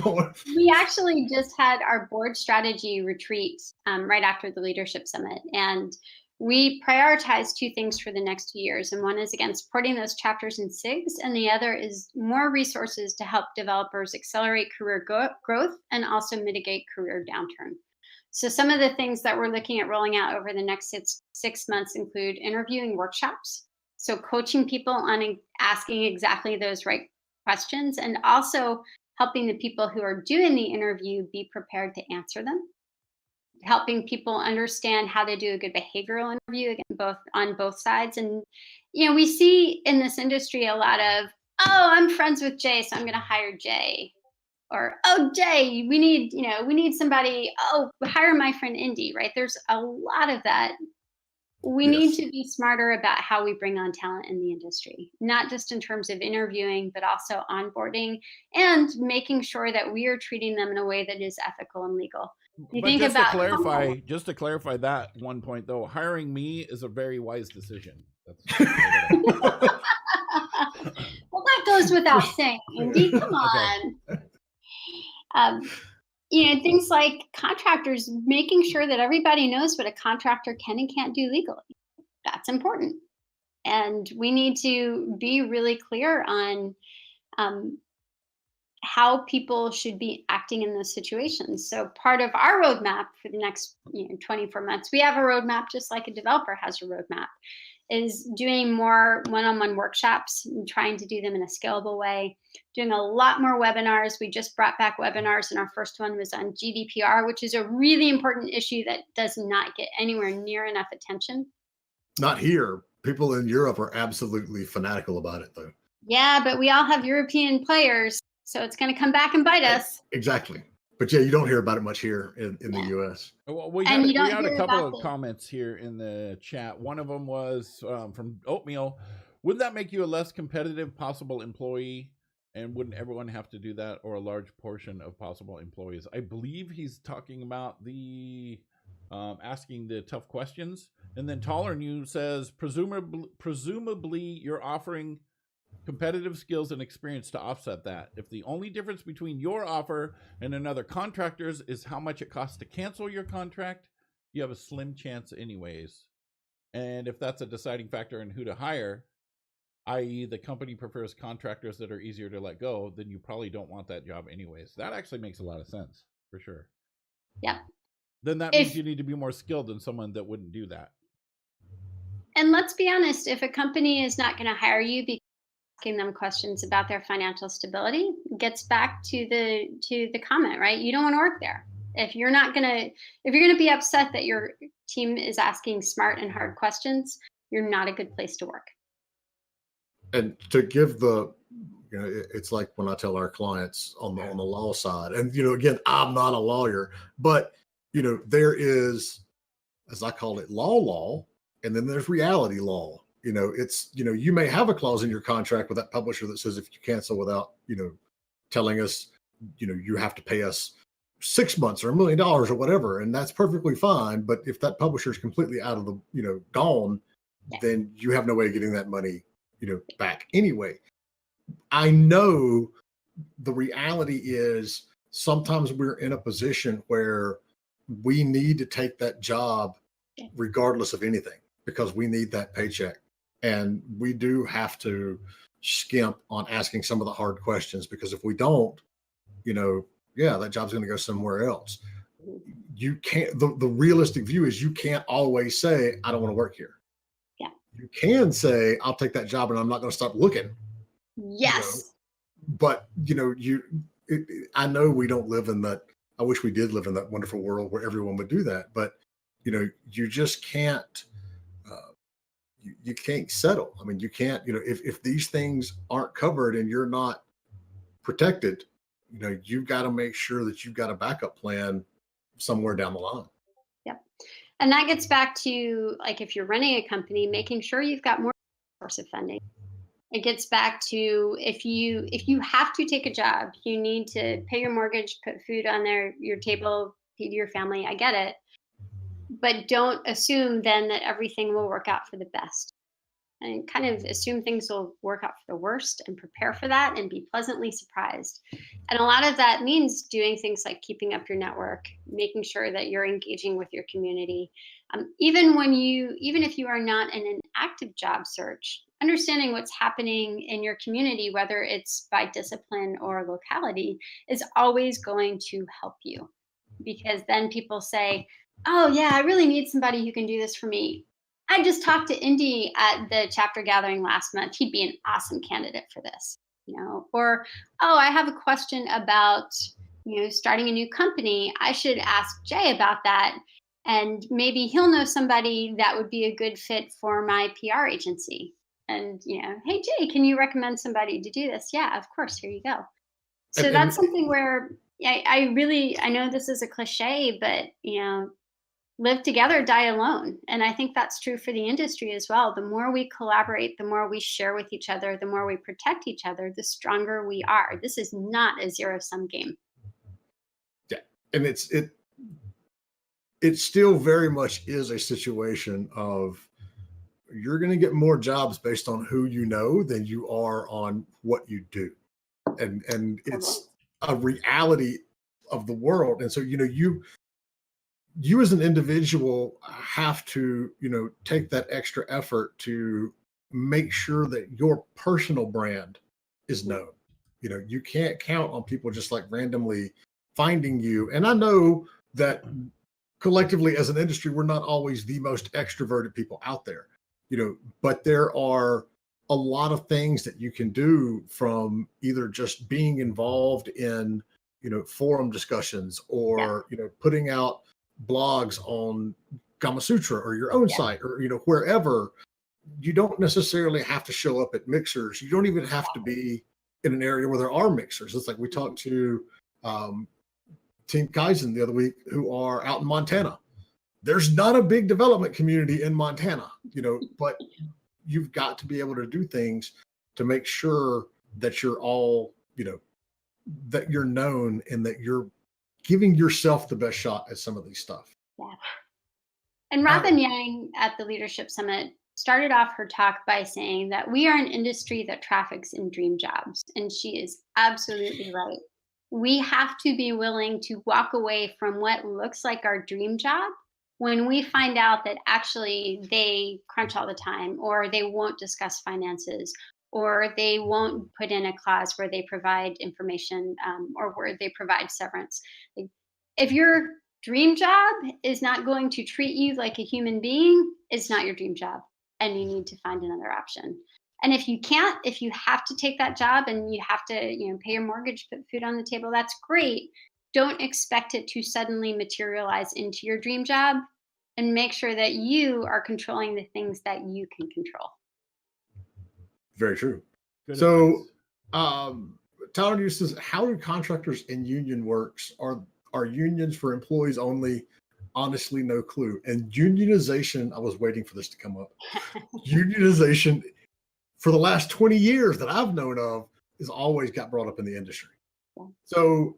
that. We actually just had our board strategy retreat right after the leadership summit, and we prioritize two things for the next 2 years. And one is, again, supporting those chapters and SIGs, and the other is more resources to help developers accelerate career growth and also mitigate career downturn. So some of the things that we're looking at rolling out over the next six months include interviewing workshops, so coaching people on asking exactly those right questions, and also helping the people who are doing the interview be prepared to answer them, helping people understand how to do a good behavioral interview, again, on both sides. And we see in this industry a lot of, oh, I'm friends with Jay, so I'm going to hire Jay. Or, oh, Jay, we need somebody, oh, hire my friend Indy, right? There's a lot of that. We need to be smarter about how we bring on talent in the industry, not just in terms of interviewing, but also onboarding and making sure that we are treating them in a way that is ethical and legal. Just to clarify that one point, though, hiring me is a very wise decision. Well, that goes without saying, Indy. Come on. Okay. Things like contractors, making sure that everybody knows what a contractor can and can't do legally. That's important. And we need to be really clear on how people should be acting in those situations. So part of our roadmap for the next 24 months, we have a roadmap just like a developer has a roadmap, is doing more one-on-one workshops and trying to do them in a scalable way, doing a lot more webinars. We just brought back webinars, and our first one was on GDPR, which is a really important issue that does not get anywhere near enough attention. Not here. People in Europe are absolutely fanatical about it, though. Yeah, but we all have European players, so it's going to come back and bite us. Exactly. But you don't hear about it much here in the U.S. Well, we had a couple of comments here in the chat. One of them was from Oatmeal. Wouldn't that make you a less competitive possible employee? And wouldn't everyone have to do that, or a large portion of possible employees? I believe he's talking about the asking the tough questions. And then Taller Than You says, presumably you're offering competitive skills and experience to offset that. If the only difference between your offer and another contractor's is how much it costs to cancel your contract, you have a slim chance anyways. And if that's a deciding factor in who to hire, i.e. the company prefers contractors that are easier to let go, then you probably don't want that job anyways. That actually makes a lot of sense, for sure. Yeah. Then that means you need to be more skilled than someone that wouldn't do that. And let's be honest, if a company is not going to hire you because asking them questions about their financial stability, gets back to the comment, right? You don't want to work there. If you're going to be upset that your team is asking smart and hard questions, you're not a good place to work. And to give it's like when I tell our clients on the law side, and again, I'm not a lawyer, but there is, as I call it, law, and then there's reality law. It's, you may have a clause in your contract with that publisher that says if you cancel without, telling us, you have to pay us 6 months or $1 million or whatever, and that's perfectly fine. But if that publisher is completely out of the, gone, then you have no way of getting that money, back anyway. I know the reality is sometimes we're in a position where we need to take that job regardless of anything, because we need that paycheck. And we do have to skimp on asking some of the hard questions, because if we don't, that job's going to go somewhere else. You can't, the realistic view is you can't always say, I don't want to work here. Yeah. You can say, I'll take that job and I'm not going to stop looking. Yes. But, I know we don't live in that. I wish we did live in that wonderful world where everyone would do that. But, you just can't. You can't settle. I mean, you can't, if these things aren't covered and you're not protected, you've got to make sure that you've got a backup plan somewhere down the line. Yep. And that gets back to, like, if you're running a company, making sure you've got more source of funding. It gets back to, if you have to take a job, you need to pay your mortgage, put food on your table, feed your family. I get it. But don't assume then that everything will work out for the best. And kind of assume things will work out for the worst, and prepare for that and be pleasantly surprised. And a lot of that means doing things like keeping up your network, making sure that you're engaging with your community. Even if you are not in an active job search, understanding what's happening in your community, whether it's by discipline or locality, is always going to help you. Because then people say, oh yeah, I really need somebody who can do this for me. I just talked to Indy at the chapter gathering last month. He'd be an awesome candidate for this, or, oh, I have a question about, starting a new company. I should ask Jay about that. And maybe he'll know somebody that would be a good fit for my PR agency. And, hey, Jay, can you recommend somebody to do this? Yeah, of course. Here you go. So that's something where I know this is a cliche, but, live together, die alone. And I think that's true for the industry as well. The more we collaborate, the more we share with each other, the more we protect each other, the stronger we are. This is not a zero-sum game. Yeah. And it still very much is a situation of, you're going to get more jobs based on who you know than you are on what you do. And it's a reality of the world. And so, you as an individual have to, take that extra effort to make sure that your personal brand is known. You can't count on people just like randomly finding you. And I know that collectively as an industry, we're not always the most extroverted people out there, but there are a lot of things that you can do, from either just being involved in, forum discussions, or, putting out blogs on Gamasutra or your own site, or wherever. You don't necessarily have to show up at mixers. You don't even have to be in an area where there are mixers. It's like we talked to Team Kaizen the other week, who are out in Montana. There's not a big development community in Montana, but you've got to be able to do things to make sure that you're all, that you're known, and that you're giving yourself the best shot at some of these stuff. Yeah. And Robin Yang at the Leadership Summit started off her talk by saying that we are an industry that traffics in dream jobs. And she is absolutely right. We have to be willing to walk away from what looks like our dream job when we find out that actually they crunch all the time, or they won't discuss finances, or they won't put in a clause where they provide information, or where they provide severance. If your dream job is not going to treat you like a human being, it's not your dream job, and you need to find another option. And if you have to take that job and you have to, pay your mortgage, put food on the table, that's great. Don't expect it to suddenly materialize into your dream job, and make sure that you are controlling the things that you can control. Very true. Good so, Tyler uses, how do contractors and union works? Are unions for employees only? Honestly, no clue. And unionization, I was waiting for this to come up. Unionization, for the last 20 years that I've known of, has always got brought up in the industry. Yeah. So,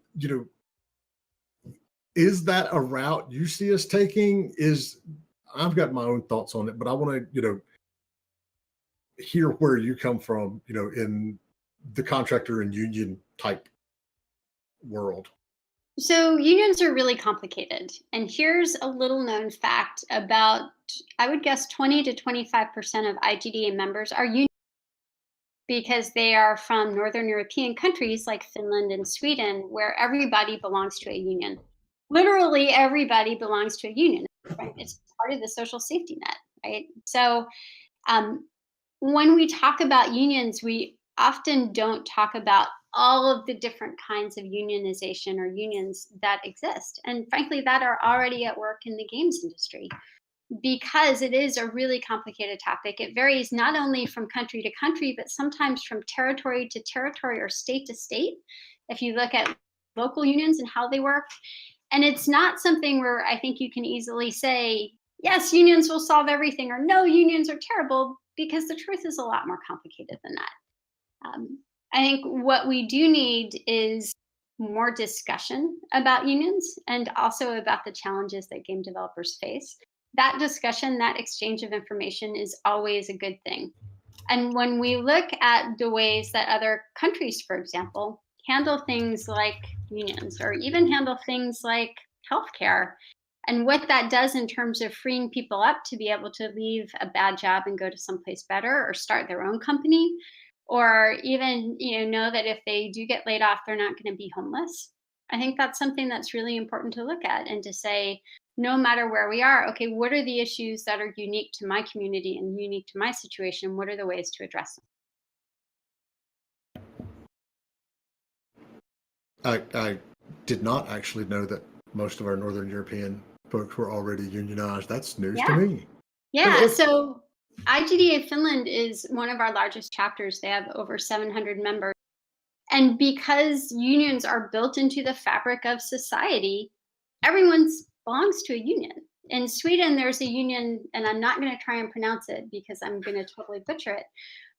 is that a route you see us taking? I've got my own thoughts on it, but I want to, hear where you come from, in the contractor and union type world. So unions are really complicated. And here's a little known fact about, I would guess 20 to 25% of IGDA members are union, because they are from Northern European countries like Finland and Sweden, where everybody belongs to a union. Literally everybody belongs to a union. Right? It's part of the social safety net, right? So when we talk about unions, we often don't talk about all of the different kinds of unionization or unions that exist, and frankly, that are already at work in the games industry. because it is a really complicated topic. It varies not only from country to country, but sometimes from territory to territory or state to state. If you look at local unions and how they work, and it's not something where I think you can easily say, yes, unions will solve everything, or no, unions are terrible, because the truth is a lot more complicated than that. I think what we do need is more discussion about unions and also about the challenges that game developers face. That discussion, that exchange of information is always a good thing. And when we look at the ways that other countries, for example, handle things like unions or even handle things like healthcare, and what that does in terms of freeing people up to be able to leave a bad job and go to someplace better or start their own company, or even know that if they do get laid off, they're not going to be homeless. I think that's something that's really important to look at and to say, no matter where we are, okay, what are the issues that are unique to my community and unique to my situation? What are the ways to address them? I did not actually know that most of our Northern European folks were already unionized. That's news to me. Yeah. So IGDA Finland is one of our largest chapters. They have over 700 members. And because unions are built into the fabric of society, everyone belongs to a union. In Sweden, there's a union, and I'm not going to try and pronounce it because I'm going to totally butcher it.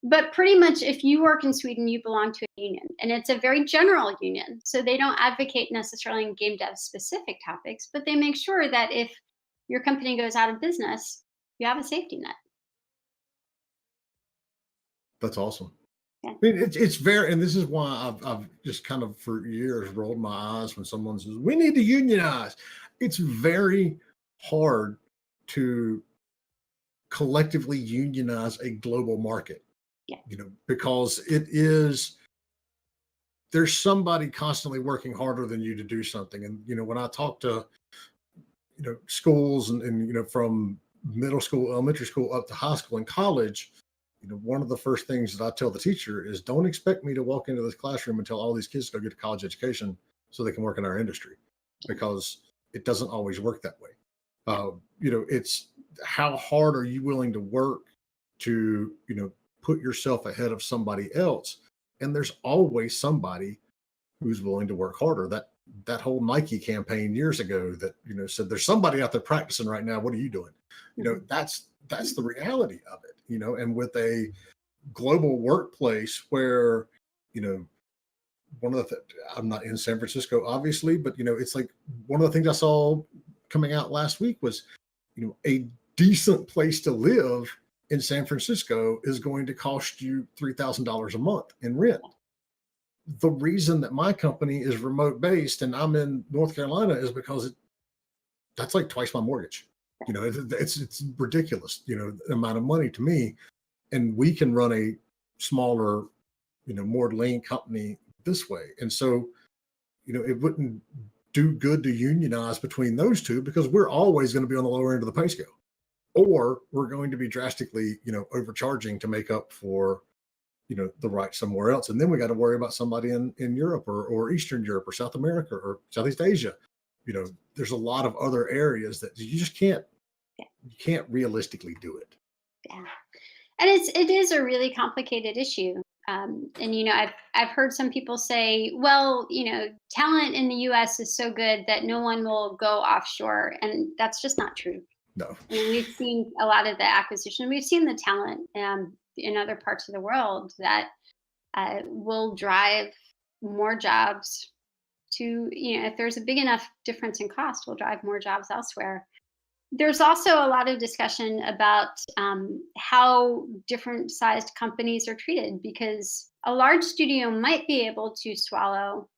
But pretty much if you work in Sweden, you belong to a union. And it's a very general union. So they don't advocate necessarily in game dev specific topics, but they make sure that if your company goes out of business, you have a safety net. That's awesome. Yeah. I mean, it's very, and this is why I've just kind of for years rolled my eyes when someone says, we need to unionize. It's very hard to collectively unionize a global market, because there's somebody constantly working harder than you to do something. And, when I talk to, schools and from middle school, elementary school up to high school and college, one of the first things that I tell the teacher is, don't expect me to walk into this classroom and tell all these kids to go get a college education so they can work in our industry, because it doesn't always work that way. It's how hard are you willing to work to, put yourself ahead of somebody else? And there's always somebody who's willing to work harder. That whole Nike campaign years ago that, said there's somebody out there practicing right now. What are you doing? That's the reality of it, and with a global workplace where, one of the I'm not in San Francisco, obviously, but, it's like one of the things I saw coming out last week was, a decent place to live in San Francisco is going to cost you $3,000 a month in rent. The reason that my company is remote based and I'm in North Carolina is because that's like twice my mortgage. It's ridiculous, the amount of money to me. And we can run a smaller, more lean company this way. And so, it wouldn't do good to unionize between those two, because we're always going to be on the lower end of the pay scale, or we're going to be drastically, overcharging to make up for, the right somewhere else. And then we got to worry about somebody in Europe or Eastern Europe or South America or Southeast Asia. There's a lot of other areas that you just can't realistically do it. Yeah. And it is a really complicated issue. And, I've heard some people say, well, talent in the US is so good that no one will go offshore. And that's just not true. No. I mean, we've seen a lot of the acquisition. We've seen the talent in other parts of the world that will drive more jobs to, if there's a big enough difference in cost, will drive more jobs elsewhere. There's also a lot of discussion about how different sized companies are treated, because a large studio might be able to swallow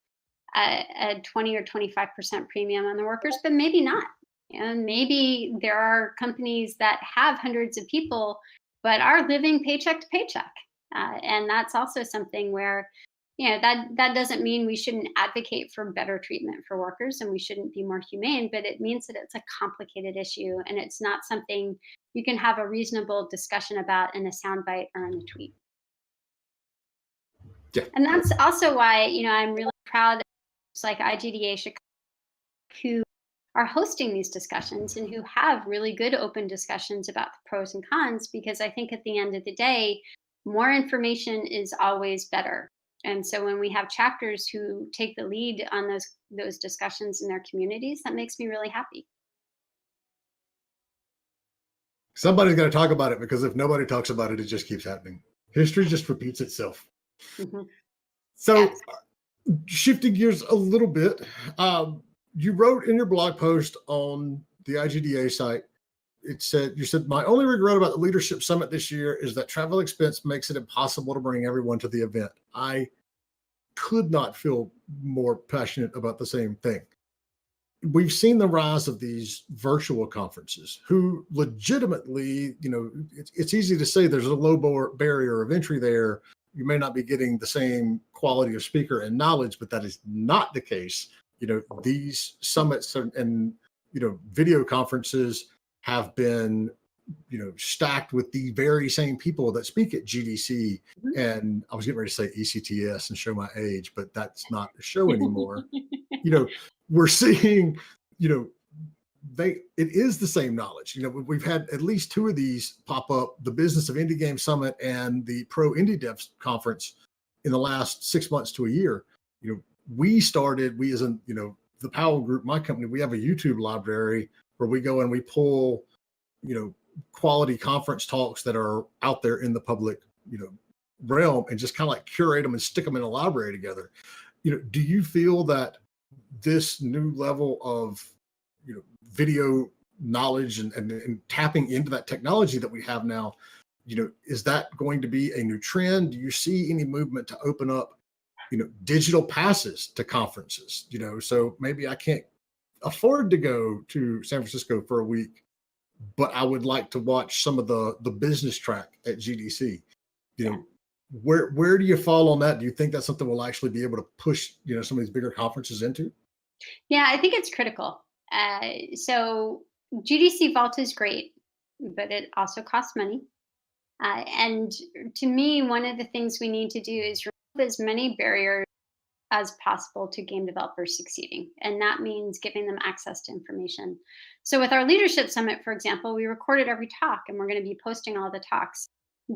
a 20 or 25% premium on the workers, but maybe not. And maybe there are companies that have hundreds of people, but are living paycheck to paycheck. And that's also something where, that doesn't mean we shouldn't advocate for better treatment for workers and we shouldn't be more humane, but it means that it's a complicated issue and it's not something you can have a reasonable discussion about in a soundbite or in a tweet. Yeah. And that's also why, I'm really proud of like IGDA Chicago, who are hosting these discussions and who have really good open discussions about the pros and cons, because I think at the end of the day, more information is always better. And so when we have chapters who take the lead on those discussions in their communities, that makes me really happy. Somebody's got to talk about it, because if nobody talks about it, it just keeps happening. History just repeats itself. Mm-hmm. So, Yes. shifting gears a little bit, you wrote in your blog post on the IGDA site, you said, my only regret about the Leadership Summit this year is that travel expense makes it impossible to bring everyone to the event. I could not feel more passionate about the same thing. We've seen the rise of these virtual conferences who legitimately, it's easy to say there's a low barrier of entry there. You may not be getting the same quality of speaker and knowledge, but that is not the case. These summits and video conferences have been, stacked with the very same people that speak at GDC. Mm-hmm. And I was getting ready to say ECTS and show my age, but that's not the show anymore. We're seeing, it is the same knowledge. We've had at least two of these pop up, the Business of Indie Game Summit and the Pro Indie Devs Conference, in the last 6 months to a year. We as in, the Powell Group, my company, we have a YouTube library where we go and we pull, quality conference talks that are out there in the public, realm, and just kind of like curate them and stick them in a library together. Do you feel that this new level of, video knowledge and tapping into that technology that we have now, is that going to be a new trend? Do you see any movement to open up, digital passes to conferences? So maybe I can't afford to go to San Francisco for a week, but I would like to watch some of the business track at GDC. Where do you fall on that? Do you think that's something we'll actually be able to push, some of these bigger conferences into? Yeah, I think it's critical. So GDC Vault is great, but it also costs money. And to me, one of the things we need to do is remove as many barriers as possible to game developers succeeding. And that means giving them access to information. So with our Leadership Summit, for example, we recorded every talk, and we're going to be posting all the talks,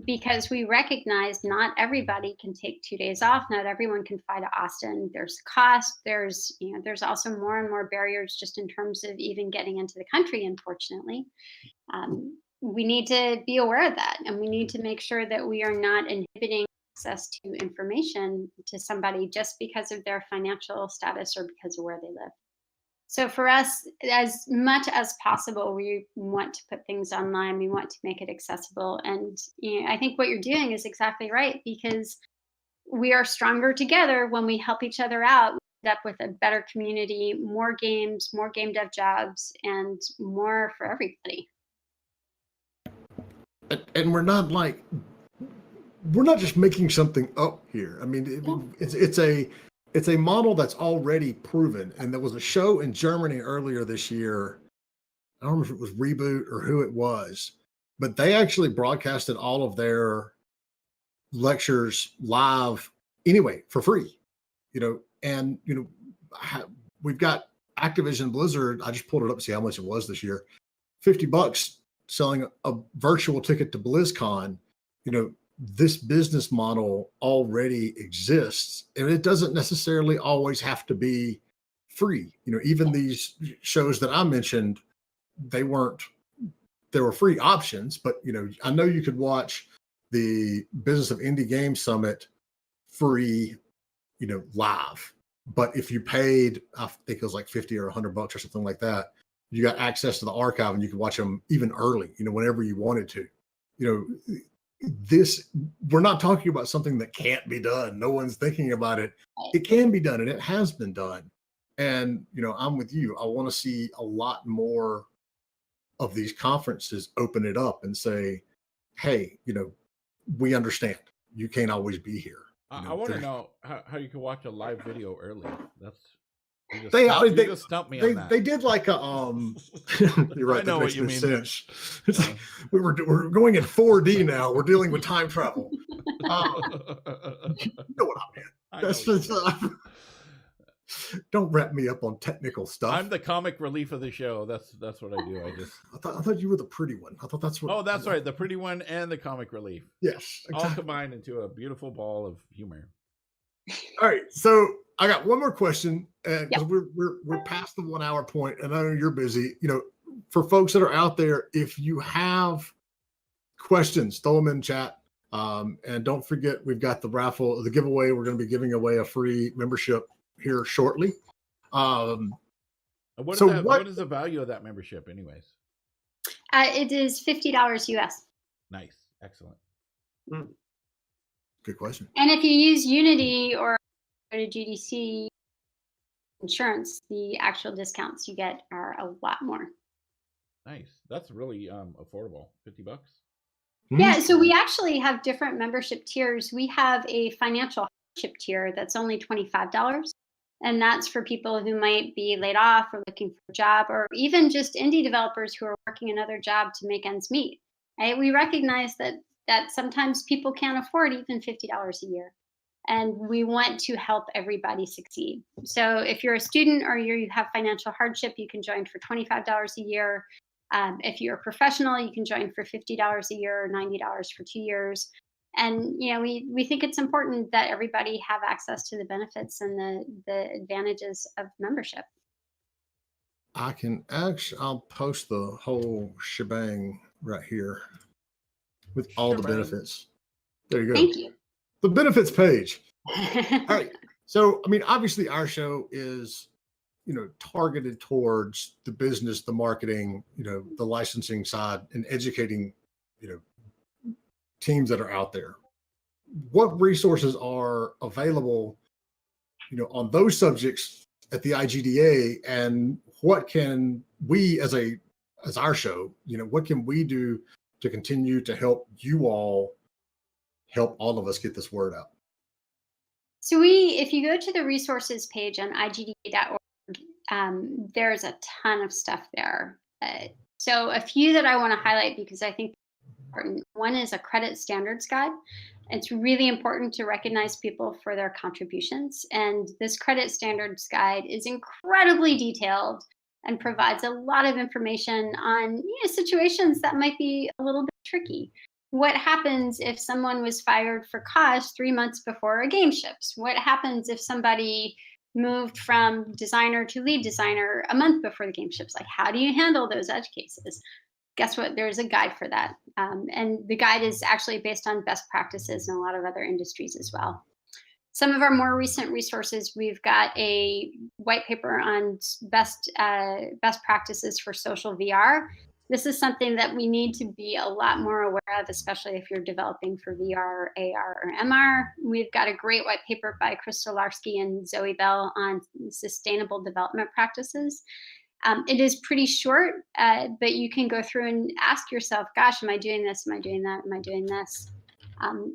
because we recognize not everybody can take 2 days off. Not everyone can fly to Austin. There's cost. There's also more and more barriers just in terms of even getting into the country, unfortunately. We need to be aware of that, and we need to make sure that we are not inhibiting access to information to somebody just because of their financial status or because of where they live. So for us, as much as possible, we want to put things online. We want to make it accessible. And I think what you're doing is exactly right, because we are stronger together when we help each other out. We end up with a better community, more games, more game dev jobs, and more for everybody. And we're not just making something up here. I mean, it's a model that's already proven. And there was a show in Germany earlier this year. I don't remember if it was Reboot or who it was, but they actually broadcasted all of their lectures live anyway for free. And we've got Activision Blizzard. I just pulled it up to see how much it was this year. $50 selling a virtual ticket to BlizzCon. This business model already exists, and it doesn't necessarily always have to be free. Even these shows that I mentioned, there were free options, but I know you could watch the Business of Indie Game Summit free, live. But if you paid, I think it was like $50 or $100 or something like that, you got access to the archive and you could watch them even early, whenever you wanted to. We're not talking about something that can't be done. No one's thinking about it. It can be done, and it has been done. And, I'm with you. I want to see a lot more of these conferences open it up and say, hey, we understand you can't always be here. I want to know how you can watch a live video early. You just stumped me on that. They did like a you're right. I know what you mean. Sense. It's like we're going in 4D now. We're dealing with time travel. You know what I mean? Don't wrap me up on technical stuff. I'm the comic relief of the show. That's what I do. I thought you were the pretty one. I thought that's what. Oh, that's right. The pretty one and the comic relief. Yes, exactly. All combined into a beautiful ball of humor. All right, so I got one more question, because we're past the 1 hour point, and I know you're busy. For folks that are out there, if you have questions, throw them in chat. And don't forget, we've got the giveaway. We're going to be giving away a free membership here shortly. What is the value of that membership, anyways? It is $50 US. Nice, excellent. Good question. And if you use Unity or go to GDC insurance, the actual discounts you get are a lot more. Nice. That's really affordable. $50. Yeah, so we actually have different membership tiers. We have a financial hardship tier that's only $25. And that's for people who might be laid off or looking for a job, or even just indie developers who are working another job to make ends meet. Right? We recognize that sometimes people can't afford even $50 a year. And we want to help everybody succeed. So if you're a student or you have financial hardship, you can join for $25 a year. If you're a professional, you can join for $50 a year or $90 for 2 years. And we think it's important that everybody have access to the benefits and the advantages of membership. I'll post the whole shebang right here with all the benefits. There you go. Thank you. The benefits page. All right. So, obviously our show is, targeted towards the business, the marketing, the licensing side, and educating, teams that are out there. What resources are available, on those subjects at the IGDA, and what can we as our show, what can we do to continue to help all of us get this word out? So if you go to the resources page on IGDA.org, there's a ton of stuff there. So a few that I want to highlight because I think they're important. One is a credit standards guide. It's really important to recognize people for their contributions. And this credit standards guide is incredibly detailed and provides a lot of information on situations that might be a little bit tricky. What happens if someone was fired for cause 3 months before a game ships? What happens if somebody moved from designer to lead designer a month before the game ships? Like, how do you handle those edge cases? Guess what? There's a guide for that. And the guide is actually based on best practices in a lot of other industries as well. Some of our more recent resources, we've got a white paper on best practices for social VR. This is something that we need to be a lot more aware of, especially if you're developing for VR, AR, or MR. We've got a great white paper by Chris Stolarski and Zoe Bell on sustainable development practices. It is pretty short, but you can go through and ask yourself, gosh, am I doing this? Am I doing that? Am I doing this?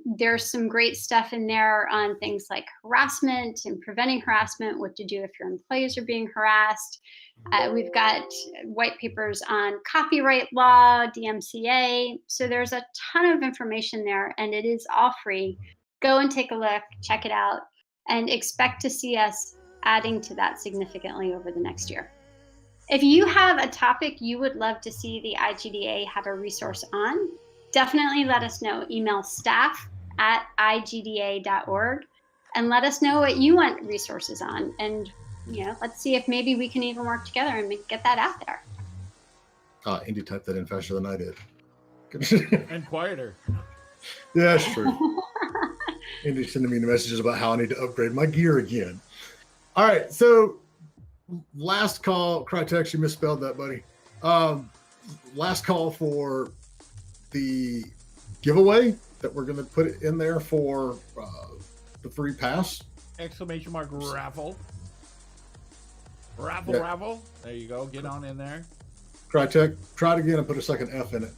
There's some great stuff in there on things like harassment and preventing harassment, what to do if your employees are being harassed. We've got white papers on copyright law, DMCA. So there's a ton of information there, and it is all free. Go and take a look, check it out, and expect to see us adding to that significantly over the next year. If you have a topic you would love to see the IGDA have a resource on, definitely let us know. Email staff@igda.org and let us know what you want resources on. And let's see if maybe we can even work together and get that out there. Indy typed that in faster than I did. And quieter. Yeah, that's true. Indy's sending me messages about how I need to upgrade my gear again. All right, so last call. Crytex, you misspelled that, buddy. Last call for the giveaway that we're going to put it in there for the free pass. Exclamation mark raffle. Raffle. There you go. Get on in there. Crytek, try it again and put a second F in it.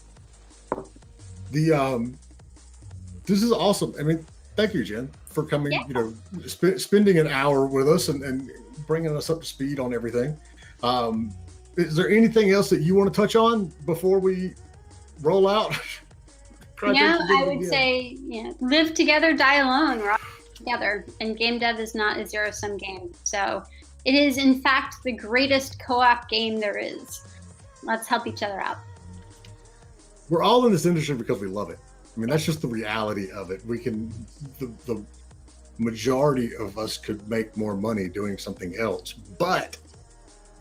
This is awesome. Thank you, Jen, for coming, spending an hour with us and bringing us up to speed on everything. Is there anything else that you want to touch on before we roll out? I would say, live together, die alone. We're all together, and game dev is not a zero-sum game. So It is, in fact, the greatest co-op game there is. Let's help each other out. We're all in this industry because we love it. I mean, that's just the reality of it. We can, the majority of us could make more money doing something else. But,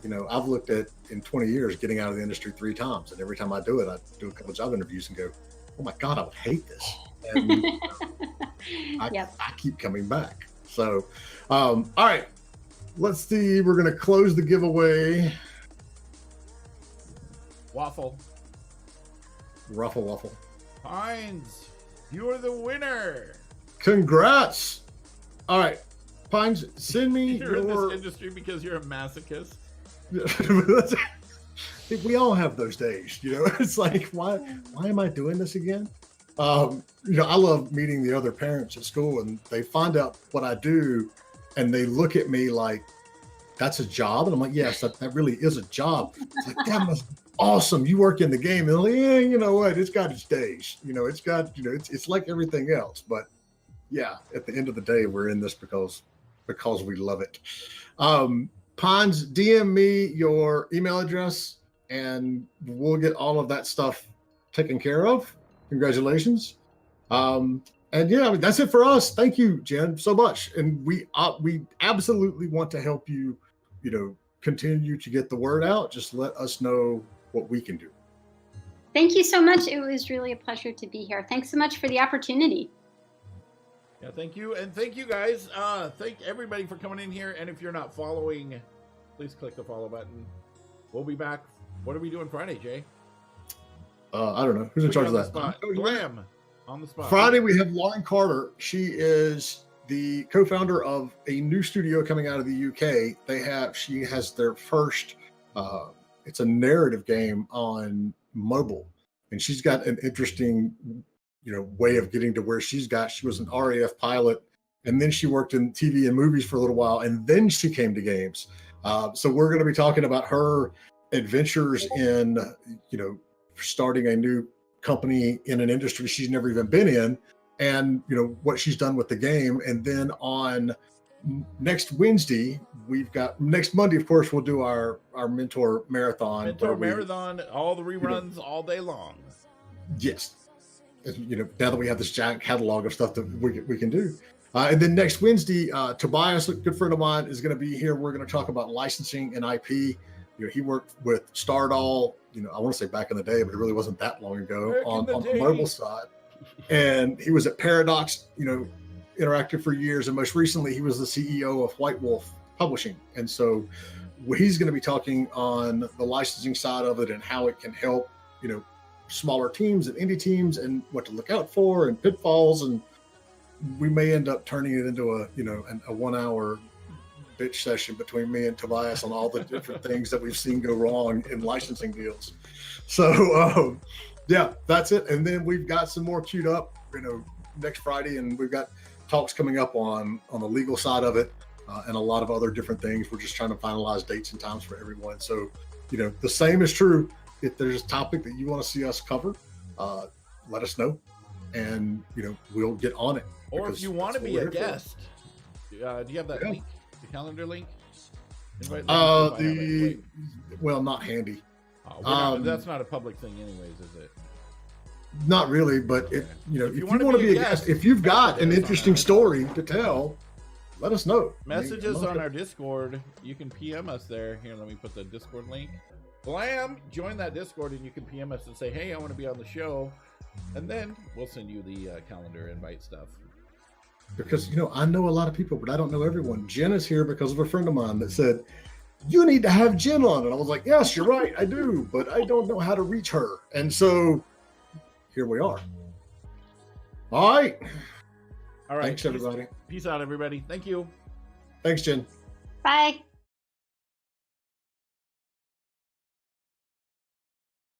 you know, I've looked at, in 20 years, getting out of the industry 3 times. And every time I do it, I do a couple of job interviews and go, oh my God, I would hate this. And I keep coming back. So, all right, let's see. We're going to close the giveaway. Waffle. Waffle. Pines, you are the winner. Congrats. All right, Pines, send me You're in this industry because you're a masochist. We all have those days, you know. It's like, why am I doing this again? You know, I love meeting the other parents at school, and they find out what I do, and they look at me like, that's a job? And I'm like, yes, that really is a job. It's like, that must be awesome. You work in the game. And they're like, yeah, you know what? It's got its days. You know, it's got, you know, it's like everything else. But yeah, at the end of the day, we're in this because we love it. Pons, DM me your email address, and we'll get all of that stuff taken care of. Congratulations. And yeah, I mean, that's it for us. Thank you, Jen, so much. And we absolutely want to help you, you know, continue to get the word out. Just let us know what we can do. Thank you so much. It was really a pleasure to be here. Thanks so much for the opportunity. Yeah, thank you. And thank you guys. Thank everybody for coming in here. And if you're not following, please click the follow button. We'll be back. What are we doing Friday, Jay? I don't know. Who's in charge of that? Blam. On the spot. Friday, we have Lauren Carter. She is the co-founder of a new studio coming out of the UK. She has their first, it's a narrative game on mobile. And she's got an interesting, you know, way of getting to where she was an RAF pilot, and then she worked in TV and movies for a little while, and then she came to games. So we're going to be talking about her adventures in, you know, starting a new company in an industry she's never even been in, and, you know, what she's done with the game. And then on next Monday, of course, we'll do our mentor marathon. All the reruns, all day long. Yes. You know, now that we have this giant catalog of stuff that we can do. And then next Wednesday, Tobias, a good friend of mine, is going to be here. We're going to talk about licensing and IP. You know, he worked with Stardoll, you know, I want to say back in the day, but it really wasn't that long ago on the mobile side. And he was at Paradox, you know, Interactive for years. And most recently, he was the CEO of White Wolf Publishing. And so he's going to be talking on the licensing side of it and how it can help, you know, smaller teams and indie teams, and what to look out for and pitfalls. And we may end up turning it into a 1-hour bitch session between me and Tobias on all the different things that we've seen go wrong in licensing deals. So yeah, that's it. And then we've got some more queued up, you know, next Friday, and we've got talks coming up on the legal side of it, and a lot of other different things. We're just trying to finalize dates and times for everyone. So, you know, the same is true. If there's a topic that you want to see us cover, let us know, and, you know, we'll get on it. Or if you want to be a guest, do you have that link, the calendar link? Well, not handy. That's not a public thing anyways, is it? Not really, but if you want to be a guest, if you've got an interesting story to tell, let us know. Messages on our Discord. You can PM us there. Here, let me put the Discord link. Blam, join that Discord, and you can PM us and say, hey, I want to be on the show. And then we'll send you the calendar invite stuff. Because, you know, I know a lot of people, but I don't know everyone. Jen is here because of a friend of mine that said, you need to have Jen on. And I was like, yes, you're right, I do, but I don't know how to reach her. And so here we are. All right. All right. Thanks, everybody. Peace out, everybody. Thank you. Thanks, Jen. Bye.